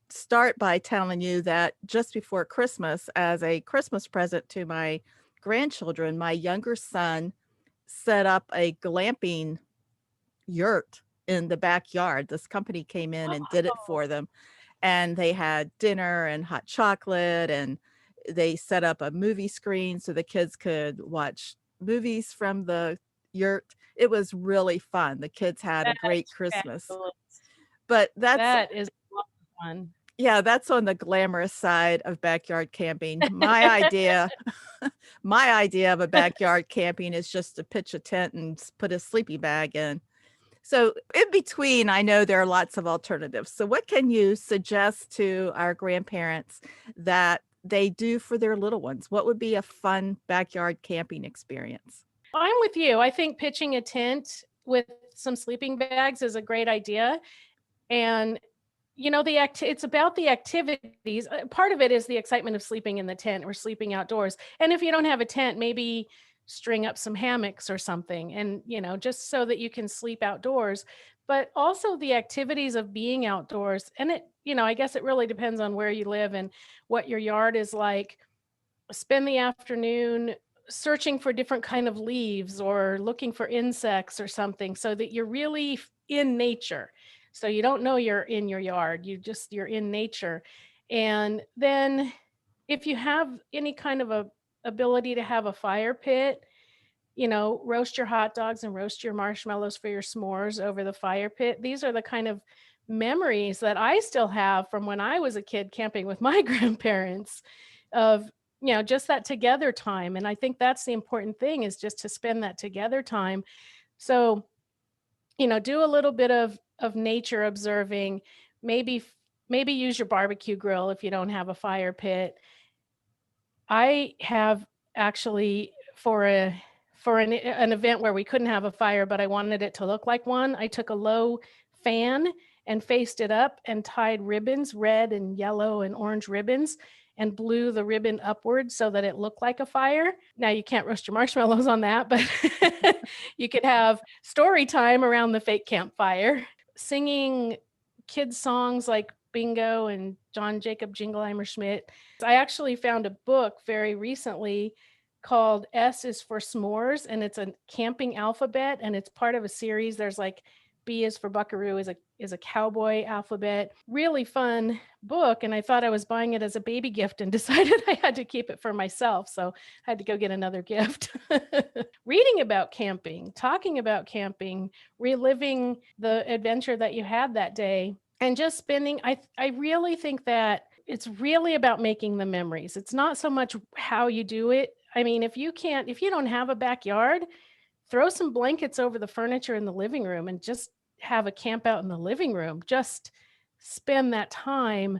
start by telling you that just before Christmas, as a Christmas present to my grandchildren, my younger son set up a glamping yurt in the backyard. This company came in and did it for them. And they had dinner and hot chocolate, and they set up a movie screen so the kids could watch movies from the yurt. It was really fun. The kids had a great Christmas. Fabulous. But that is a lot of fun. Yeah, that's on the glamorous side of backyard camping. My idea of a backyard camping is just to pitch a tent and put a sleeping bag in. So in between, I know there are lots of alternatives. So what can you suggest to our grandparents that they do for their little ones? What would be a fun backyard camping experience? I'm with you. I think pitching a tent with some sleeping bags is a great idea. And it's about the activities. Part of it is the excitement of sleeping in the tent or sleeping outdoors. And if you don't have a tent, maybe string up some hammocks or something, and just so that you can sleep outdoors. But also the activities of being outdoors. And I guess it really depends on where you live and what your yard is like. Spend the afternoon searching for different kind of leaves or looking for insects or something, so that you're really in nature. So you don't know you're in your yard, you're in nature. And then if you have any kind of a ability to have a fire pit, roast your hot dogs and roast your marshmallows for your s'mores over the fire pit. These are the kind of memories that I still have from when I was a kid camping with my grandparents, of just that together time. And I think that's the important thing, is just to spend that together time. So do a little bit of nature observing, maybe use your barbecue grill if you don't have a fire pit. I have actually, for an event where we couldn't have a fire, but I wanted it to look like one, I took a low fan and faced it up and tied ribbons, red and yellow and orange ribbons, and blew the ribbon upward so that it looked like a fire. Now you can't roast your marshmallows on that, but you could have story time around the fake campfire, singing kids songs like Bingo and John Jacob Jingleheimer Schmidt. I actually found a book very recently called S is for S'mores, and it's a camping alphabet, and it's part of a series. There's like B is for Buckaroo is a cowboy alphabet. Really fun book. And I thought I was buying it as a baby gift and decided I had to keep it for myself. So I had to go get another gift. Reading about camping, talking about camping, reliving the adventure that you had that day, and just spending, I really think that it's really about making the memories. It's not so much how you do it. I mean, if you don't have a backyard, throw some blankets over the furniture in the living room and just have a camp out in the living room. Just spend that time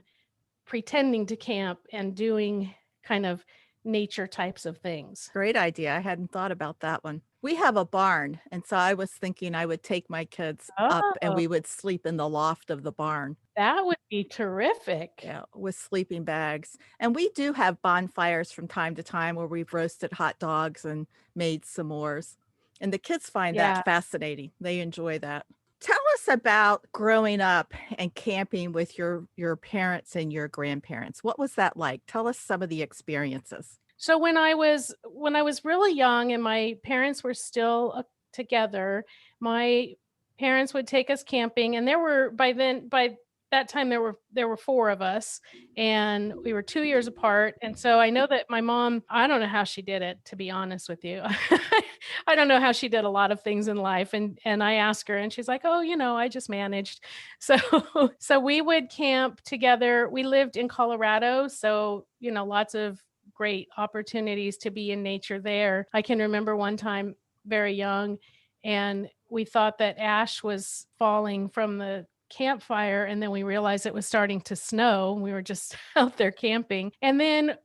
pretending to camp and doing kind of nature types of things. Great idea. I hadn't thought about that one. We have a barn, and so I was thinking I would take my kids up and we would sleep in the loft of the barn. That would be terrific. Yeah, with sleeping bags. And we do have bonfires from time to time where we've roasted hot dogs and made s'mores. And the kids find that fascinating. They enjoy that. Tell us about growing up and camping with your parents and your grandparents. What was that like? Tell us some of the experiences. So when I was really young and my parents were still together, my parents would take us camping, and by that time there were four of us, and we were 2 years apart. And so I know that my mom, I don't know how she did it, to be honest with you. I don't know how she did a lot of things in life, and I asked her, and she's like, "Oh, I just managed." So so we would camp together. We lived in Colorado, so lots of great opportunities to be in nature there. I can remember one time very young, and we thought that ash was falling from the campfire, and then we realized it was starting to snow. We were just out there camping. And then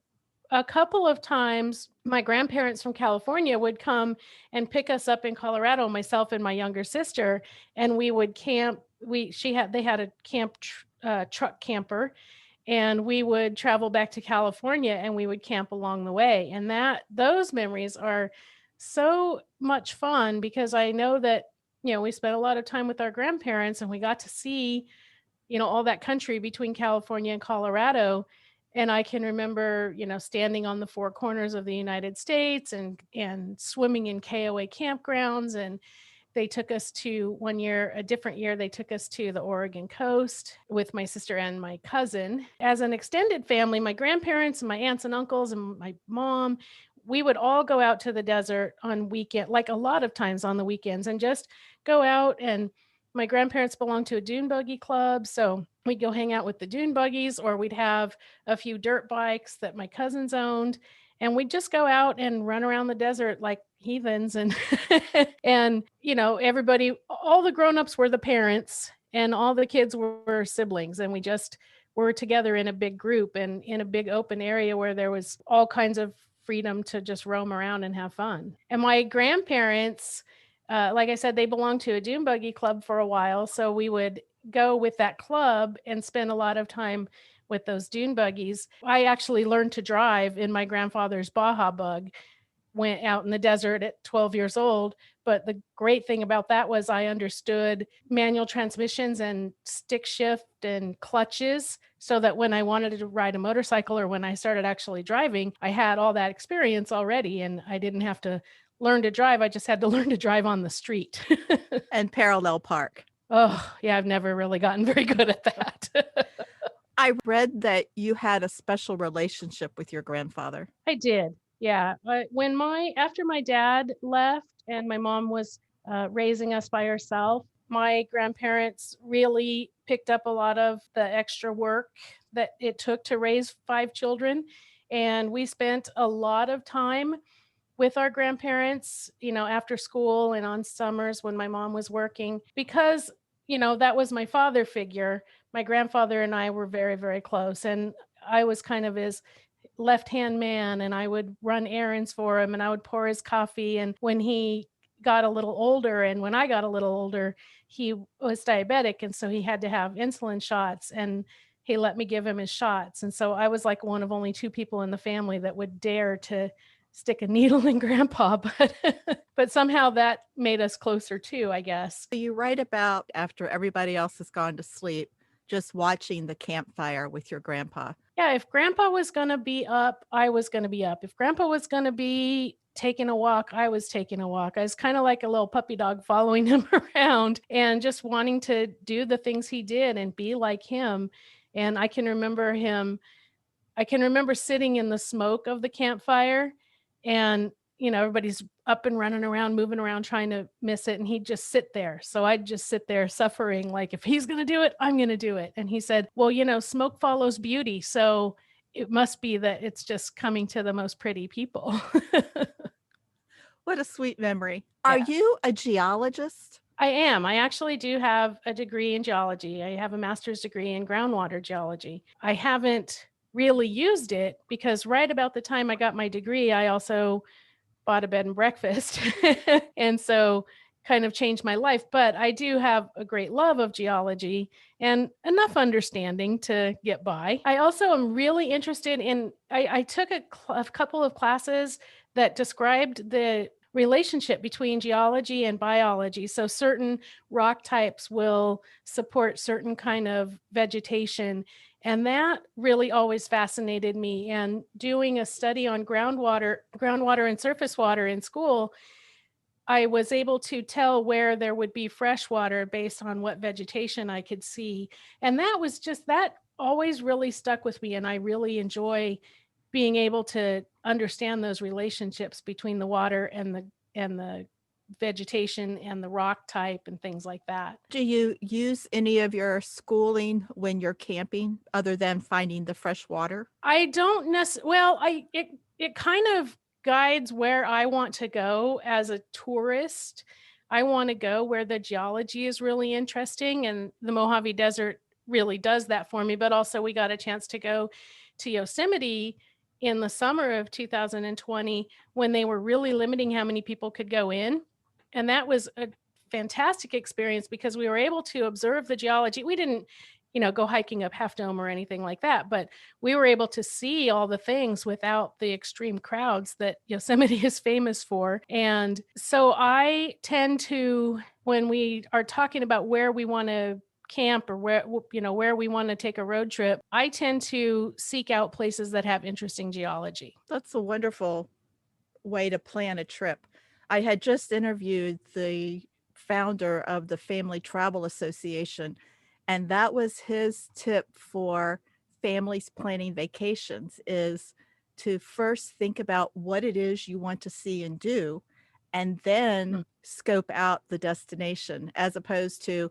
a couple of times my grandparents from California would come and pick us up in Colorado, myself and my younger sister, and we would camp. They had a truck camper, and we would travel back to California and we would camp along the way. And those memories are so much fun because I know that we spent a lot of time with our grandparents, and we got to see all that country between California and Colorado. And I can remember, standing on the four corners of the United States and swimming in KOA campgrounds. And they took us to a different year, they took us to the Oregon coast with my sister and my cousin. As an extended family, my grandparents and my aunts and uncles and my mom, we would all go out to the desert on weekend, like a lot of times on the weekends, and just go out. And my grandparents belonged to a dune buggy club, so we'd go hang out with the dune buggies, or we'd have a few dirt bikes that my cousins owned, and we'd just go out and run around the desert like heathens. And and everybody, all the grown-ups were the parents, and all the kids were siblings, and we just were together in a big group and in a big open area where there was all kinds of freedom to just roam around and have fun. And my grandparents, like I said, they belonged to a dune buggy club for a while. So we would go with that club and spend a lot of time with those dune buggies. I actually learned to drive in my grandfather's Baja Bug, went out in the desert at 12 years old. But the great thing about that was I understood manual transmissions and stick shift and clutches, so that when I wanted to ride a motorcycle or when I started actually driving, I had all that experience already, and I didn't have to learn to drive. I just had to learn to drive on the street. And parallel park. Oh, yeah, I've never really gotten very good at that. I read that you had a special relationship with your grandfather. I did. Yeah. After my dad left and my mom was raising us by herself, my grandparents really picked up a lot of the extra work that it took to raise 5 children. And we spent a lot of time with our grandparents, after school and on summers when my mom was working, because, that was my father figure. My grandfather and I were very, very close, and I was kind of his left-hand man, and I would run errands for him, and I would pour his coffee. And when he got a little older, and when I got a little older, he was diabetic, and so he had to have insulin shots, and he let me give him his shots. And so I was like one of only 2 people in the family that would dare to stick a needle in grandpa, but somehow that made us closer too, I guess. You write about, after everybody else has gone to sleep, just watching the campfire with your grandpa. Yeah, if grandpa was going to be up, I was going to be up. If grandpa was going to be taking a walk, I was taking a walk. I was kind of like a little puppy dog following him around and just wanting to do the things he did and be like him. And I can remember sitting in the smoke of the campfire, and everybody's up and running around, moving around, trying to miss it, and he'd just sit there. So I'd just sit there suffering, like, if he's going to do it, I'm going to do it. And he said, well, smoke follows beauty, so it must be that it's just coming to the most pretty people. What a sweet memory. Yeah. Are you a geologist? I am. I actually do have a degree in geology. I have a master's degree in groundwater geology. I haven't really used it because right about the time I got my degree, I also bought a bed and breakfast. And so kind of changed my life. But I do have a great love of geology and enough understanding to get by. I also am really interested in, I took a couple of classes that described the relationship between geology and biology. So certain rock types will support certain kind of vegetation. And that really always fascinated me. And doing a study on groundwater and surface water in school, I was able to tell where there would be fresh water based on what vegetation I could see. And that always really stuck with me. And I really enjoy being able to understand those relationships between the water and the vegetation and the rock type and things like that. Do you use any of your schooling when you're camping other than finding the fresh water? I don't necessarily, well, it kind of guides where I want to go as a tourist. I want to go where the geology is really interesting, and the Mojave Desert really does that for me. But also, we got a chance to go to Yosemite in the summer of 2020 when they were really limiting how many people could go in. And that was a fantastic experience because we were able to observe the geology. We didn't, go hiking up Half Dome or anything like that, but we were able to see all the things without the extreme crowds that Yosemite is famous for. And so I tend to, when we are talking about where we want to camp or where we want to take a road trip, I tend to seek out places that have interesting geology. That's a wonderful way to plan a trip. I had just interviewed the founder of the Family Travel Association, and that was his tip for families planning vacations is to first think about what it is you want to see and do, and then scope out the destination, as opposed to,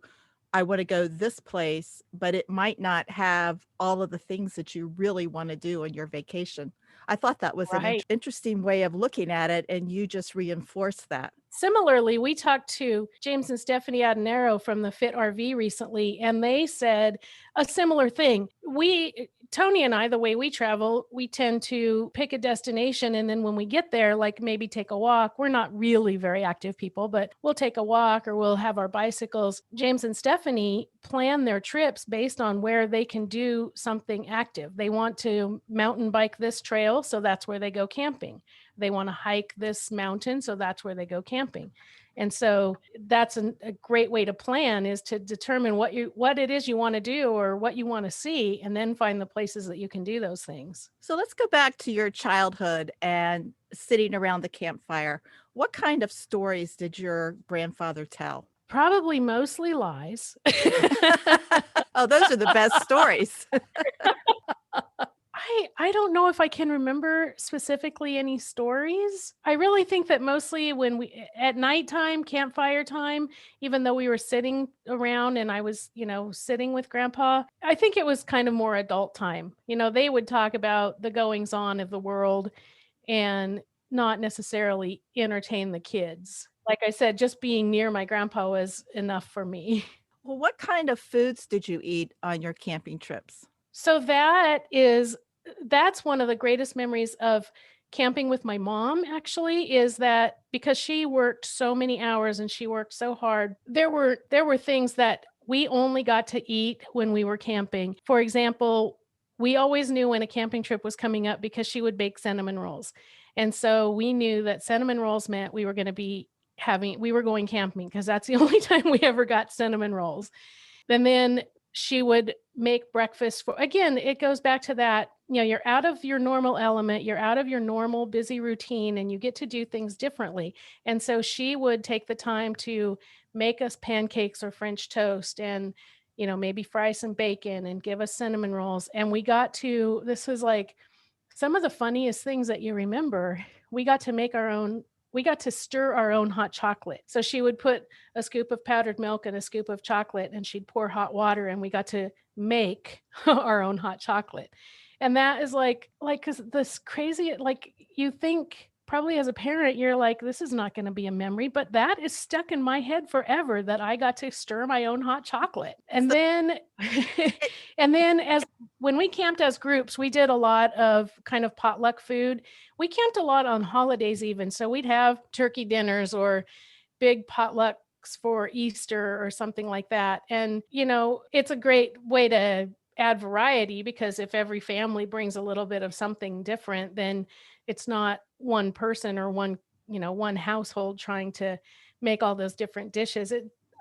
I want to go this place, but it might not have all of the things that you really want to do on your vacation. I thought that was an Right. interesting way of looking at it, and you just reinforced that. Similarly, we talked to James and Stephanie Adenero from the Fit RV recently, and they said a similar thing. Tony and I, the way we travel, we tend to pick a destination, and then when we get there, like maybe take a walk. We're not really very active people, but we'll take a walk or we'll have our bicycles. James and Stephanie plan their trips based on where they can do something active. They want to mountain bike this trail, so that's where they go camping. They want to hike this mountain, so that's where they go camping. And so that's a great way to plan, is to determine what it is you want to do or what you want to see, and then find the places that you can do those things. So let's go back to your childhood and sitting around the campfire. What kind of stories did your grandfather tell? Probably mostly lies. Oh, those are the best stories. I don't know if I can remember specifically any stories. I really think that mostly at nighttime, campfire time, even though we were sitting around and I was, sitting with Grandpa, I think it was kind of more adult time. They would talk about the goings on of the world and not necessarily entertain the kids. Like I said, just being near my grandpa was enough for me. Well, what kind of foods did you eat on your camping trips? So that's one of the greatest memories of camping with my mom, actually, is that because she worked so many hours and she worked so hard, there were things that we only got to eat when we were camping. For example, we always knew when a camping trip was coming up because she would bake cinnamon rolls. And so we knew that cinnamon rolls meant we were going camping, because that's the only time we ever got cinnamon rolls. And then she would make breakfast again, it goes back to that, you're out of your normal element, you're out of your normal busy routine, and you get to do things differently. And so she would take the time to make us pancakes or French toast and, maybe fry some bacon and give us cinnamon rolls. And this was like some of the funniest things that you remember. We got to stir our own hot chocolate. So she would put a scoop of powdered milk and a scoop of chocolate, and she'd pour hot water, and we got to make our own hot chocolate. And that is cause this crazy, you think probably as a parent, you're like, this is not going to be a memory, but that is stuck in my head forever, that I got to stir my own hot chocolate. And then, when we camped as groups, we did a lot of kind of potluck food. We camped a lot on holidays even. So we'd have turkey dinners or big potlucks for Easter or something like that. And, it's a great way to add variety, because if every family brings a little bit of something different, then it's not one person or one household trying to make all those different dishes.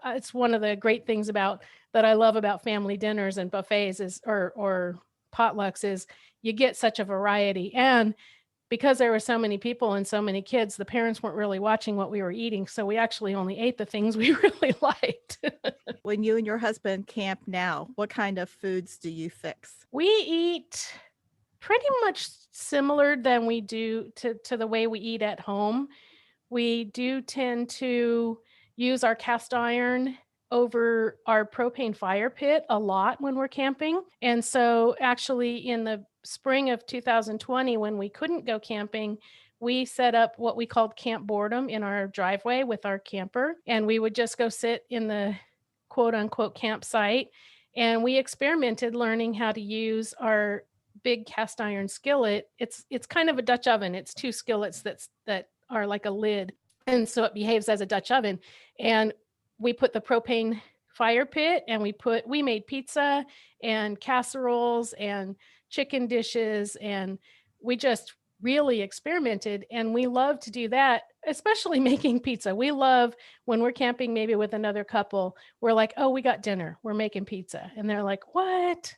It's one of the great things about that I love about family dinners and buffets is, or potlucks, is you get such a variety. And because there were so many people and so many kids, the parents weren't really watching what we were eating. So we actually only ate the things we really liked. When you and your husband camp now, what kind of foods do you fix? We eat pretty much similar than we do to the way we eat at home. We do tend to use our cast iron over our propane fire pit a lot when we're camping. And so actually in the spring of 2020, when we couldn't go camping, we set up what we called camp boredom in our driveway with our camper. And we would just go sit in the quote unquote campsite. And we experimented learning how to use our big cast iron skillet. It's kind of a Dutch oven. It's two skillets that are like a lid. And so it behaves as a Dutch oven. And we put the propane fire pit and we made pizza and casseroles and chicken dishes. And we just really experimented. And we love to do that, especially making pizza. We love when we're camping, maybe with another couple, we're like, oh, we got dinner. We're making pizza. And they're like, what?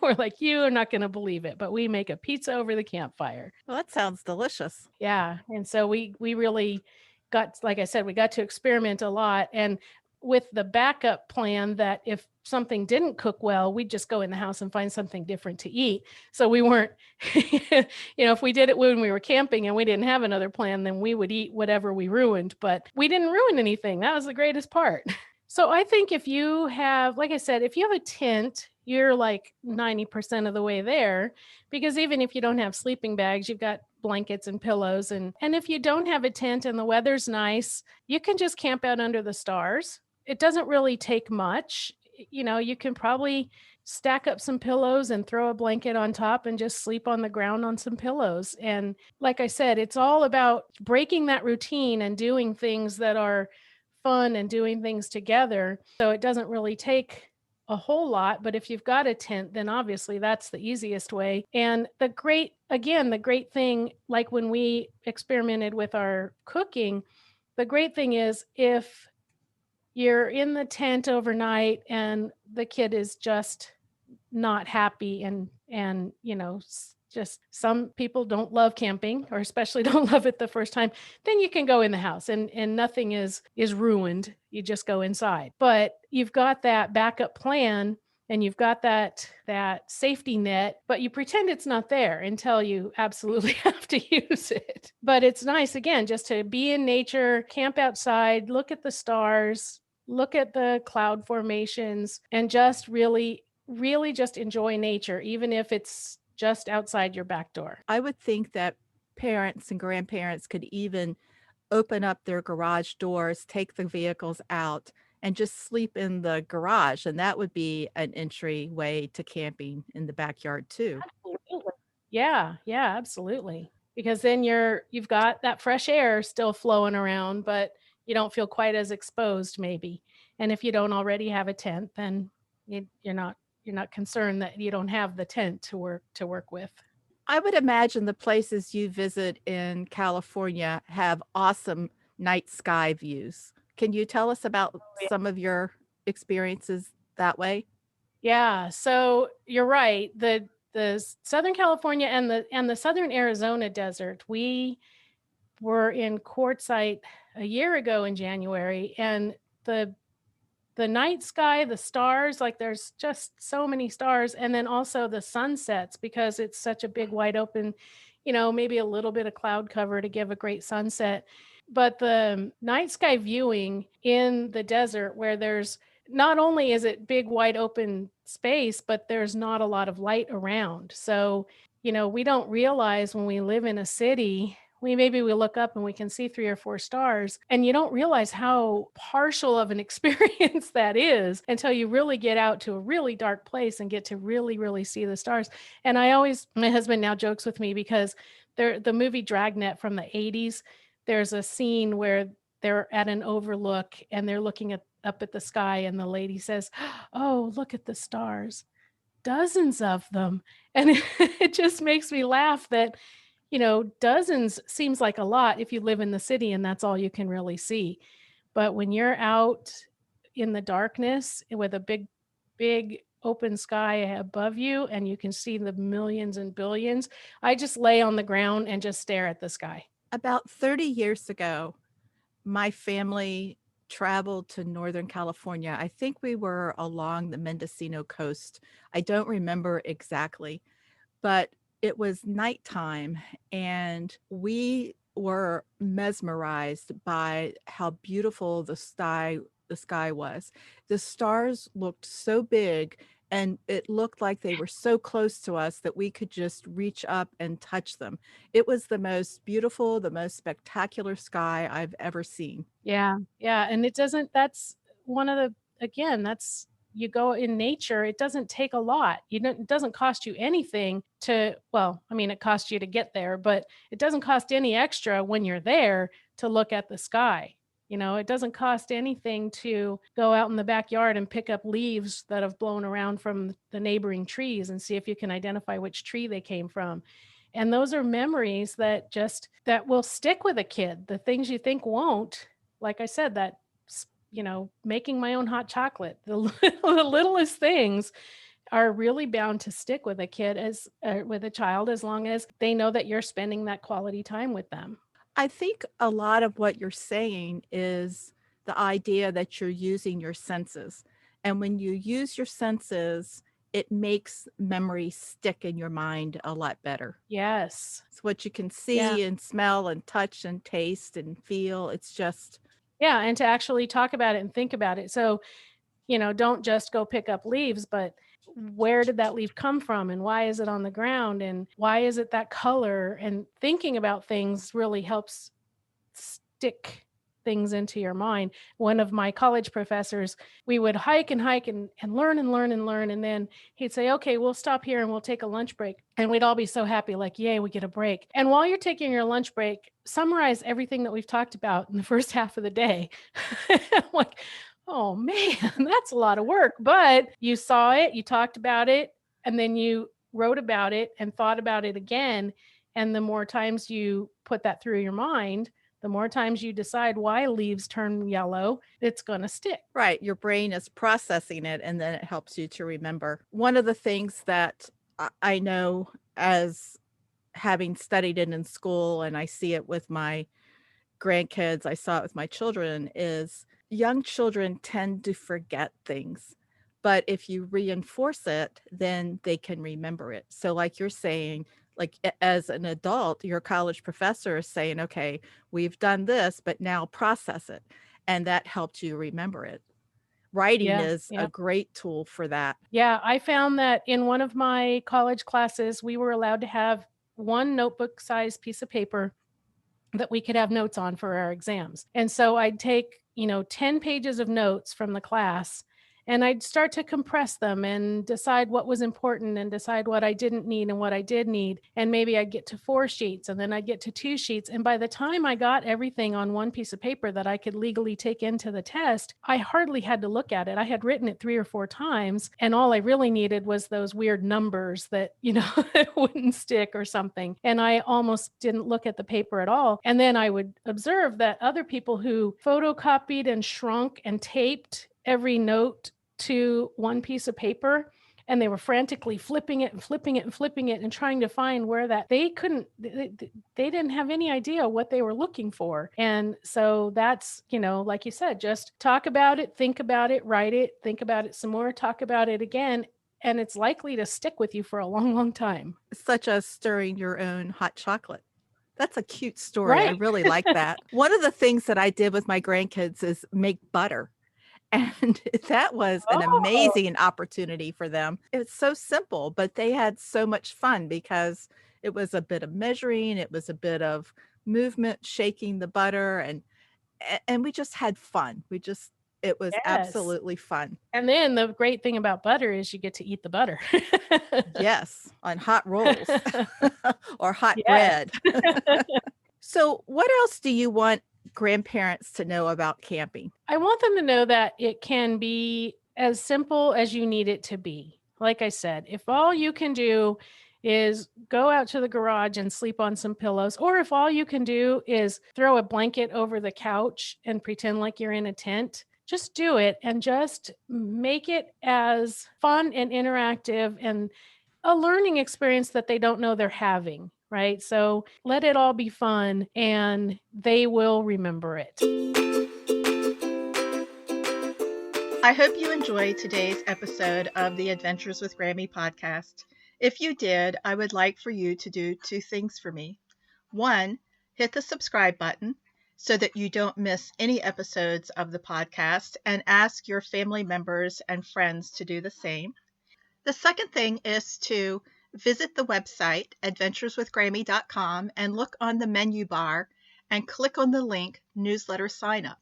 We're like, you are not going to believe it, but we make a pizza over the campfire. Well, that sounds delicious. Yeah. And so we really got, like I said, we got to experiment a lot. And with the backup plan that if something didn't cook well, we'd just go in the house and find something different to eat. So we weren't, if we did it when we were camping and we didn't have another plan, then we would eat whatever we ruined, but we didn't ruin anything. That was the greatest part. So I think if you have, like I said, if you have a tent, you're like 90% of the way there, because even if you don't have sleeping bags, you've got blankets and pillows. And if you don't have a tent and the weather's nice, you can just camp out under the stars. It doesn't really take much. You can probably stack up some pillows and throw a blanket on top and just sleep on the ground on some pillows. And like I said, it's all about breaking that routine and doing things that are fun and doing things together. So it doesn't really take a whole lot, but if you've got a tent, then obviously that's the easiest way. And the great thing, like when we experimented with our cooking, the great thing is if you're in the tent overnight and the kid is just not happy and just some people don't love camping, or especially don't love it the first time, then you can go in the house and nothing is ruined. You just go inside. But you've got that backup plan and you've got that safety net, but you pretend it's not there until you absolutely have to use it. But it's nice, again, just to be in nature, camp outside, look at the stars, look at the cloud formations, and just really, really just enjoy nature, even if it's just outside your back door. I would think that parents and grandparents could even open up their garage doors, take the vehicles out, and just sleep in the garage. And that would be an entryway to camping in the backyard too. Absolutely. Yeah, absolutely. Because then you've got that fresh air still flowing around, but you don't feel quite as exposed maybe. And if you don't already have a tent, then you're not concerned that you don't have the tent to work with. I would imagine the places you visit in California have awesome night sky views. Can you tell us about some of your experiences that way? Yeah, so you're right. The Southern California and the Southern Arizona desert, we were in Quartzsite a year ago in January, and the night sky, the stars, like there's just so many stars. And then also the sunsets, because it's such a big wide open, maybe a little bit of cloud cover to give a great sunset. But the night sky viewing in the desert, where there's not only is it big wide open space, but there's not a lot of light around. So, we don't realize when we live in a city, we look up and we can see 3 or 4 stars, and you don't realize how partial of an experience that is until you really get out to a really dark place and get to really, really see the stars. And my husband now jokes with me because the movie Dragnet from the 80s, there's a scene where they're at an overlook and they're looking up at the sky, and the lady says, "Oh, look at the stars, dozens of them." And it just makes me laugh that dozens seems like a lot if you live in the city and that's all you can really see. But when you're out in the darkness with a big big open sky above you and you can see the millions and billions. I just lay on the ground and just stare at the sky. About 30 years ago, my family traveled to Northern California. I think we were along the Mendocino coast. I don't remember exactly, but it was nighttime and we were mesmerized by how beautiful the sky was. The stars looked so big and it looked like they were so close to us that we could just reach up and touch them. It was the most beautiful, the most spectacular sky I've ever seen. Yeah. Yeah. And that's one of again, that's, you go in nature, it doesn't take a lot. It doesn't cost you anything well, I mean, it costs you to get there, but it doesn't cost any extra when you're there to look at the sky. It doesn't cost anything to go out in the backyard and pick up leaves that have blown around from the neighboring trees and see if you can identify which tree they came from. And those are memories that will stick with a kid. The things you think won't, like I said, making my own hot chocolate, the littlest things are really bound to stick with a kid with a child, as long as they know that you're spending that quality time with them. I think a lot of what you're saying is the idea that you're using your senses. And when you use your senses, it makes memory stick in your mind a lot better. Yes. It's what you can Yeah. see and smell and touch and taste and feel. It's just, Yeah. And to actually talk about it and think about it. So, don't just go pick up leaves, but where did that leaf come from and why is it on the ground and why is it that color? And thinking about things really helps stick things into your mind. One of my college professors, we would hike and hike and learn and learn and learn. And then he'd say, okay, we'll stop here and we'll take a lunch break. And we'd all be so happy, like, yay, we get a break. And while you're taking your lunch break, summarize everything that we've talked about in the first half of the day. Like, oh man, that's a lot of work. But you saw it, you talked about it, and then you wrote about it and thought about it again. And the more times you put that through your mind, the more times you decide why leaves turn yellow, it's going to stick. right. Your brain is processing it and then it helps you to remember. One of the things that I know, as having studied it in school, and I see it with my grandkids, I saw it with my children, is young children tend to forget things. But if you reinforce it, then they can remember it. So, like you're saying, like as an adult, your college professor is saying, okay, we've done this, but now process it. And that helped you remember it. Writing Yeah. is Yeah. a great tool for that. Yeah. I found that in one of my college classes, we were allowed to have one notebook sized piece of paper that we could have notes on for our exams. And so I'd take, 10 pages of notes from the class and I'd start to compress them and decide what was important and decide what I didn't need and what I did need. And maybe I'd get to 4 sheets and then I'd get to 2 sheets. And by the time I got everything on one piece of paper that I could legally take into the test, I hardly had to look at it. I had written it 3 or 4 times. And all I really needed was those weird numbers that, wouldn't stick or something. And I almost didn't look at the paper at all. And then I would observe that other people who photocopied and shrunk and taped every note to one piece of paper, and they were frantically flipping it and flipping it and flipping it and trying to find where that they didn't have any idea what they were looking for. And so that's, like you said, just talk about it, think about it, write it, think about it some more, talk about it again, and it's likely to stick with you for a long, long time. Such as stirring your own hot chocolate. That's a cute story. I Right. really like that. One of the things that I did with my grandkids is make butter. And that was an Oh, amazing opportunity for them. It's so simple, but they had so much fun because it was a bit of measuring, it was a bit of movement, shaking the butter, and we just had fun. It was yes. absolutely fun. And then the great thing about butter is you get to eat the butter. Yes, on hot rolls or hot Yes. bread. So, what else do you want grandparents to know about camping? I want them to know that it can be as simple as you need it to be. Like I said, if all you can do is go out to the garage and sleep on some pillows, or if all you can do is throw a blanket over the couch and pretend like you're in a tent, just do it and just make it as fun and interactive and a learning experience that they don't know they're having, right? So let it all be fun and they will remember it. I hope you enjoyed today's episode of the Adventures with Grammy podcast. If you did, I would like for you to do 2 things for me. 1, hit the subscribe button so that you don't miss any episodes of the podcast, and ask your family members and friends to do the same. The second thing is to visit the website, adventureswithgrammy.com, and look on the menu bar and click on the link Newsletter Sign Up.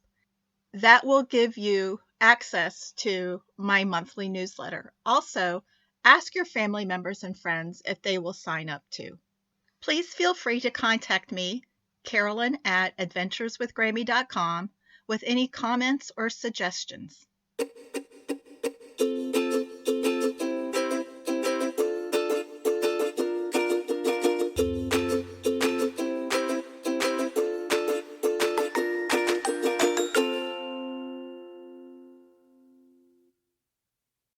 That will give you access to my monthly newsletter. Also, ask your family members and friends if they will sign up too. Please feel free to contact me, Carolyn at adventureswithgrammy.com, with any comments or suggestions.